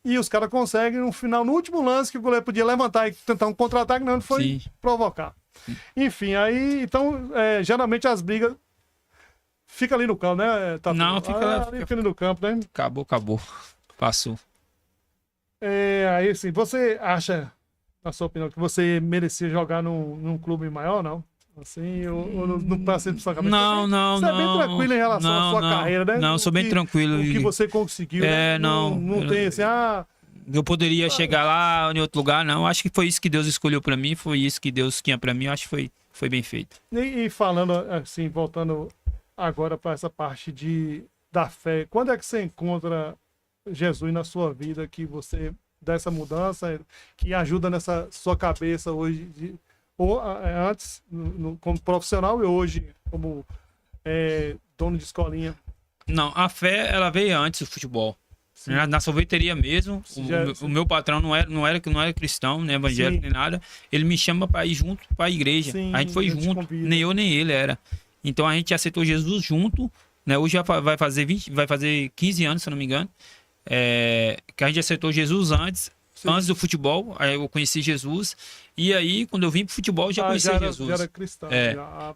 e os caras conseguem no final, no último lance, que o goleiro podia levantar e tentar um contra-ataque, não, ele foi provocar. Enfim, aí, então, geralmente as brigas fica ali no campo, né, Tatu? Não, fica ali no campo, né? Acabou. Passou. Aí, assim, você acha, na sua opinião, que você merecia jogar num clube maior, não? Assim, ou não passa por sua cabeça? Não. Você é bem tranquilo em relação à sua carreira, né? Não, sou bem tranquilo. O que você conseguiu, né? Não tem assim, eu poderia chegar lá em outro lugar, não. Acho que foi isso que Deus escolheu pra mim, foi isso que Deus tinha pra mim. Acho que foi bem feito. E falando assim, voltando agora para essa parte da fé, quando é que você encontra Jesus na sua vida, que você dá essa mudança, que ajuda nessa sua cabeça hoje, antes como profissional e hoje como dono de escolinha? Não, a fé, ela veio antes do futebol. Sim. Na sorveteria mesmo, o meu patrão não era cristão, nem evangélico, Sim. nem nada. Ele me chama para ir junto para a igreja. Sim, a gente foi ele te junto, convida. nem eu nem ele era. Então a gente aceitou Jesus junto, né? Hoje já vai fazer 15 anos, se eu não me engano, que a gente aceitou Jesus antes do futebol. Aí eu conheci Jesus. E aí, quando eu vim pro futebol, eu já conheci Jesus. Já era cristão.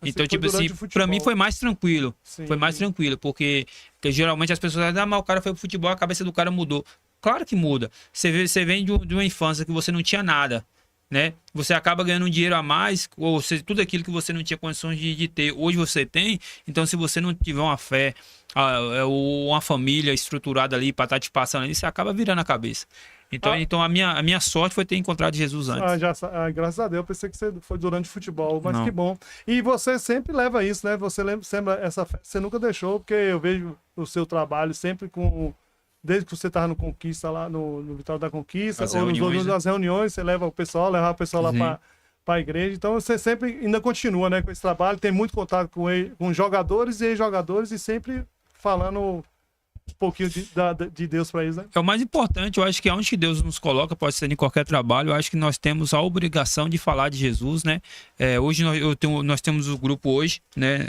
Então, tipo assim, pra mim foi mais tranquilo. Sim. Foi mais tranquilo, porque geralmente as pessoas dizem, mas o cara foi pro futebol, a cabeça do cara mudou. Claro que muda. Você vem de uma infância que você não tinha nada, né? Você acaba ganhando um dinheiro a mais, ou seja, tudo aquilo que você não tinha condições de ter, hoje você tem. Então, se você não tiver uma fé, ou uma família estruturada ali para estar te passando ali, você acaba virando a cabeça. Então a minha sorte foi ter encontrado Jesus antes. Graças a Deus, eu pensei que você foi durante o futebol, mas Não. que bom. E você sempre leva isso, né? Você sempre essa fé, você nunca deixou, porque eu vejo o seu trabalho sempre desde que você estava no Conquista, lá no Vitória da Conquista, nas reuniões, você leva o pessoal lá para a igreja. Então você sempre ainda continua, né, com esse trabalho, tem muito contato com jogadores e ex-jogadores e sempre falando um pouquinho de Deus para eles, né? É o mais importante, eu acho que onde que Deus nos coloca, pode ser em qualquer trabalho, eu acho que nós temos a obrigação de falar de Jesus, né? Hoje nós temos o grupo hoje, né?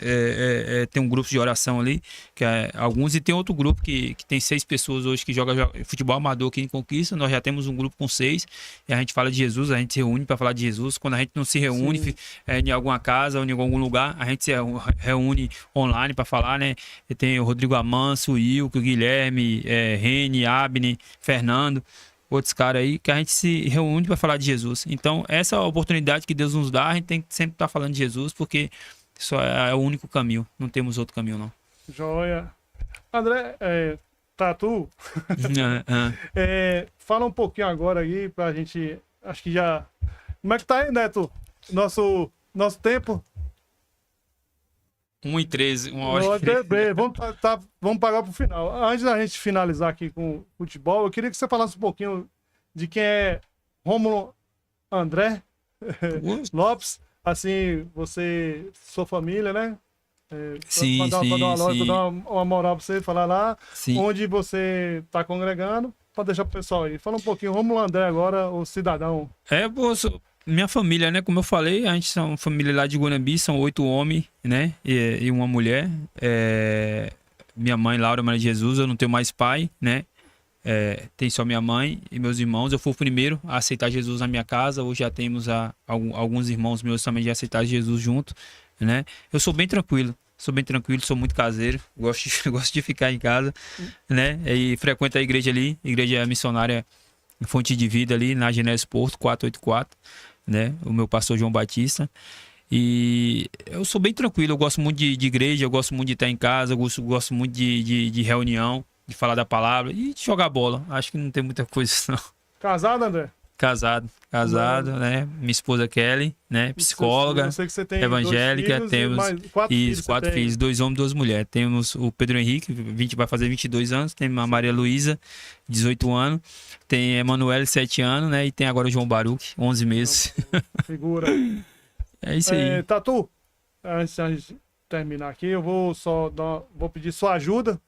Tem um grupo de oração ali, que alguns, e tem outro grupo que tem 6 pessoas hoje que joga futebol amador aqui em Conquista. Nós já temos um grupo com 6, e a gente fala de Jesus, a gente se reúne para falar de Jesus. Quando a gente não se reúne em alguma casa ou em algum lugar, a gente se reúne online para falar, né? E tem o Rodrigo Amanso, o Wilco, Guilherme, Reni, Abner, Fernando, outros caras aí, que a gente se reúne para falar de Jesus. Então, essa oportunidade que Deus nos dá, a gente tem que sempre estar falando de Jesus, porque isso é o único caminho, não temos outro caminho, não. Joia. André, Tatu, fala um pouquinho agora aí pra gente, acho que já... Como é que tá aí, Neto? Nosso tempo? 1h13, 1h13. Vamos parar pro final. Antes da gente finalizar aqui com o futebol, eu queria que você falasse um pouquinho de quem é Rômulo André Lopes. Assim, sua família, né? Sim, dar uma moral pra você falar lá, sim. Onde você tá congregando, pra deixar pro pessoal aí. Fala um pouquinho, Rômulo André agora, o cidadão. Minha família, né? Como eu falei, a gente é uma família lá de Guanambi, são 8 homens, né? E uma mulher. Minha mãe, Laura Maria de Jesus, eu não tenho mais pai, né? Tem só minha mãe e meus irmãos. Eu fui o primeiro a aceitar Jesus na minha casa. Hoje já temos alguns irmãos meus também de aceitar Jesus junto, né? Eu sou bem tranquilo, sou muito caseiro, gosto de ficar em casa, né? E frequento a igreja ali, igreja missionária Fonte de Vida ali na Genésio Porto 484, né? O meu pastor João Batista. E eu sou bem tranquilo, eu gosto muito de igreja, eu gosto muito de estar em casa, eu gosto muito de reunião, de falar da palavra e de jogar bola. Acho que não tem muita coisa, não. Casado, André? Casado, né? Minha esposa Kelly, né? Psicóloga, eu sei que você tem evangélica, 2 filhos temos 4 filhos, 2 homens e 2 mulheres. Temos o Pedro Henrique, vai fazer 22 anos, tem a Maria Luísa, 18 anos, tem a Emanuele, 7 anos, né? E tem agora o João Baruch, 11 meses. Figura. É isso aí. Tatu, antes de terminar aqui, eu vou vou pedir sua ajuda,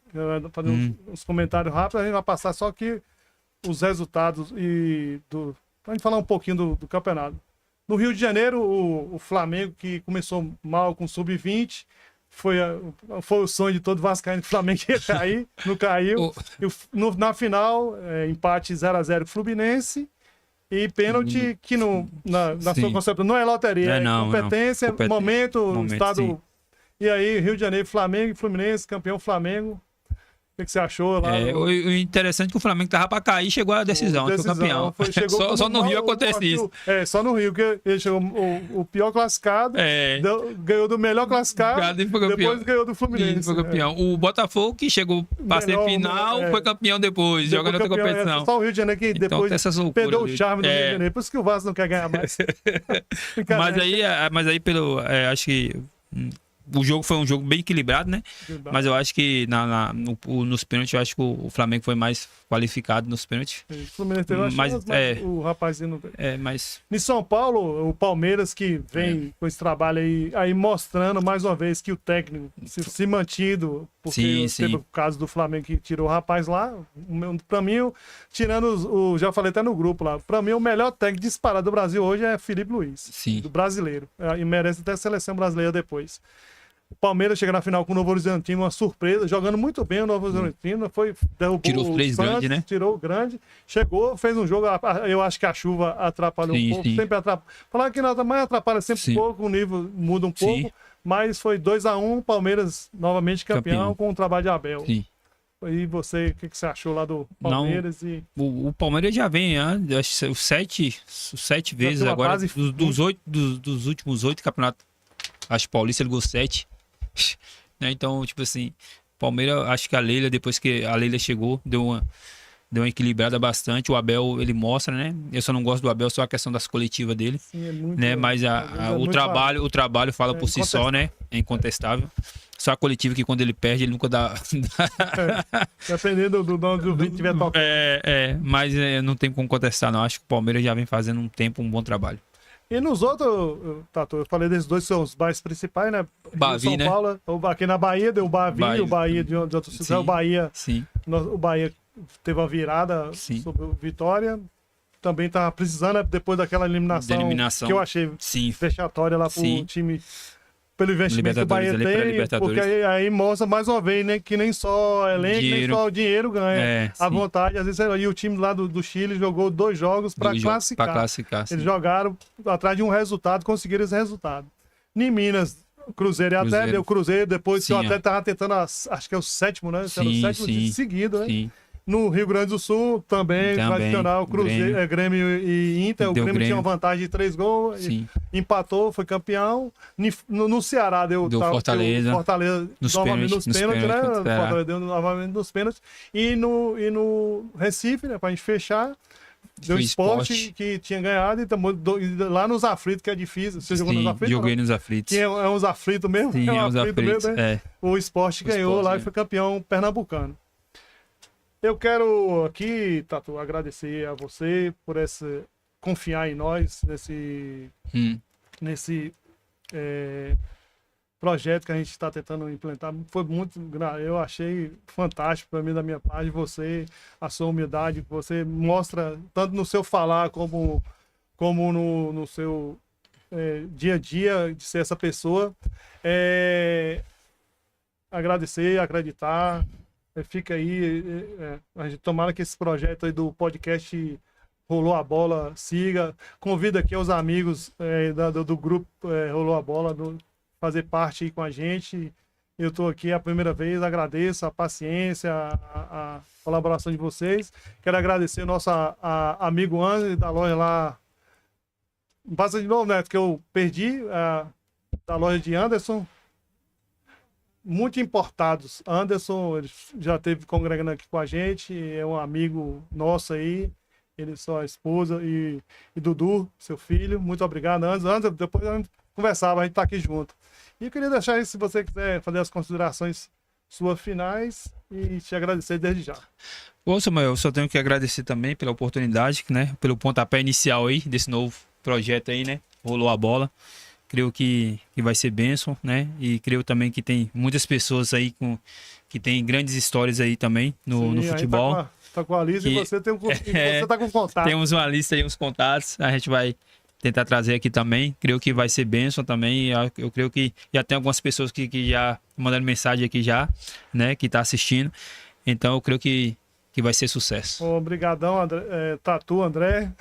fazer uns comentários rápidos, a gente vai passar só aqui os resultados pra gente falar um pouquinho do campeonato. No Rio de Janeiro, o Flamengo, que começou mal com o Sub-20, foi o sonho de todo vascaíno que o Flamengo ia cair, não caiu. Na final, empate 0x0 Fluminense e pênalti que na sua concepção não é loteria, competência, momento, estado. Sim. E aí, Rio de Janeiro, Flamengo e Fluminense, campeão Flamengo. O que você achou lá? O interessante é que o Flamengo tava para cair e chegou a decisão, foi campeão. Só no Rio acontece isso. Só no Rio, que ele chegou o pior classificado, ganhou do melhor classificado, depois ganhou do Fluminense. Foi campeão. O Botafogo, que chegou para ser final, foi campeão depois, jogando outra competição. Só o Rio de Janeiro que depois perdeu o charme do Rio de Janeiro. Por isso que o Vasco não quer ganhar mais. Mas aí acho que o jogo foi um jogo bem equilibrado, né? Mas eu acho que nos pênaltis, eu acho que o Flamengo foi mais qualificado nos pênaltis. O Fluminense teve uma chance, mas o rapazinho não veio. Mas... Em São Paulo, o Palmeiras que vem com esse trabalho aí mostrando mais uma vez que o técnico se mantido, porque teve o caso do Flamengo que tirou o rapaz lá. Pra mim, tirando já falei até no grupo lá, pra mim o melhor técnico disparado do Brasil hoje é Felipe Luiz, do brasileiro. E merece até a seleção brasileira depois. O Palmeiras chega na final com o Novo Horizontino, uma surpresa, jogando muito bem o Novo Horizontino, derrubou tirou os três grandes, né? Tirou o grande, chegou, fez um jogo, eu acho que a chuva atrapalhou um pouco, sempre atrapalha. Falar que nada mais atrapalha sempre um pouco, o nível muda um pouco, mas foi 2-1, Palmeiras novamente campeão com o trabalho de Abel. Sim. E você, o que você achou lá do Palmeiras? O Palmeiras já vem, acho que sete vezes agora, dos últimos 8 campeonatos. Acho que o Paulista ele ganhou 7. Né? Então, tipo assim, Palmeiras, acho que a Leila, depois que a Leila chegou, deu uma equilibrada bastante. O Abel, ele mostra, né? Eu só não gosto do Abel, só a questão das coletivas dele. Sim, é muito, né? Mas o trabalho fala por si só, né? É incontestável. Só a coletiva que quando ele perde, ele nunca dá. Dependendo do onde o vídeo tiver tocando. Mas não tem como contestar, não. Acho que o Palmeiras já vem fazendo um tempo, um bom trabalho. E nos outros, Tato, eu falei desses dois, são os bairros principais, né? Bavi, São né? Paulo, aqui na Bahia deu o Bavi, o Bahia de outros cidades. O Bahia teve uma virada sobre o Vitória. Também tá precisando, né, depois daquela eliminação que eu achei fechatória lá pro time, pelo investimento que o Bahia tem, porque aí mostra mais uma vez, né, que nem só elenco, nem só o dinheiro ganha. A vontade, às vezes, e o time lá do Chile jogou 2 jogos para classificar. Eles jogaram atrás de um resultado, conseguiram esse resultado. Em Minas, Cruzeiro até deu Cruzeiro, depois que o Atlético tava tentando, acho que é o 7º, né? Era o 7º de seguido, né? Sim. No Rio Grande do Sul, também tradicional, Cruzeiro, Grêmio e Inter. O Grêmio tinha uma vantagem de 3 gols, empatou, foi campeão. No Ceará deu Fortaleza. Novamente nos pênaltis, né? Fortaleza deu novamente nos pênaltis. E no Recife, né? Pra gente fechar, deu o Sport que tinha ganhado. E lá nos aflitos, que é difícil. Você jogou nos aflitos? Joguei nos aflitos. Que é uns aflitos mesmo? Sim, é uns aflitos. Né? O Sport ganhou lá e foi campeão pernambucano. Eu quero aqui, Tato, agradecer a você por confiar em nós nesse projeto que a gente está tentando implementar. Foi eu achei fantástico para mim, da minha parte, a sua humildade, você mostra tanto no seu falar como no seu dia a dia de ser essa pessoa. Agradecer, acreditar. Fica aí, a gente tomara que esse projeto aí do podcast Rolou a Bola siga. Convido aqui os amigos do grupo Rolou a Bola fazer parte aí com a gente. Eu estou aqui a primeira vez, agradeço a paciência, a colaboração de vocês. Quero agradecer o nosso amigo Anderson da loja lá. Passa de novo, Neto, que eu perdi, da loja de Anderson. Muito importados. Anderson, ele já esteve congregando aqui com a gente, é um amigo nosso aí, ele sua esposa e Dudu, seu filho. Muito obrigado, Anderson. Depois a gente conversava, a gente tá aqui junto. E eu queria deixar isso, se você quiser fazer as considerações suas finais e te agradecer desde já. Bom, Samuel, eu só tenho que agradecer também pela oportunidade, né, pelo pontapé inicial aí desse novo projeto aí, né, Rolou a Bola. Creio que vai ser bênção, né? E creio também que tem muitas pessoas aí que tem grandes histórias aí também no futebol. Tá com a lista e você tá com contato. Temos uma lista aí, uns contatos. A gente vai tentar trazer aqui também. Creio que vai ser bênção também. Eu creio que já tem algumas pessoas que já mandaram mensagem aqui já, né? Que tá assistindo. Então eu creio que vai ser sucesso. Obrigadão, Tatu, André.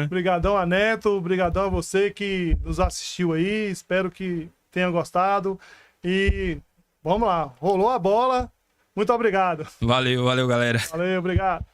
Obrigadão a Neto, obrigadão a você que nos assistiu aí. Espero que tenha gostado. E vamos lá, rolou a bola. Muito obrigado. Valeu, galera. Valeu, obrigado.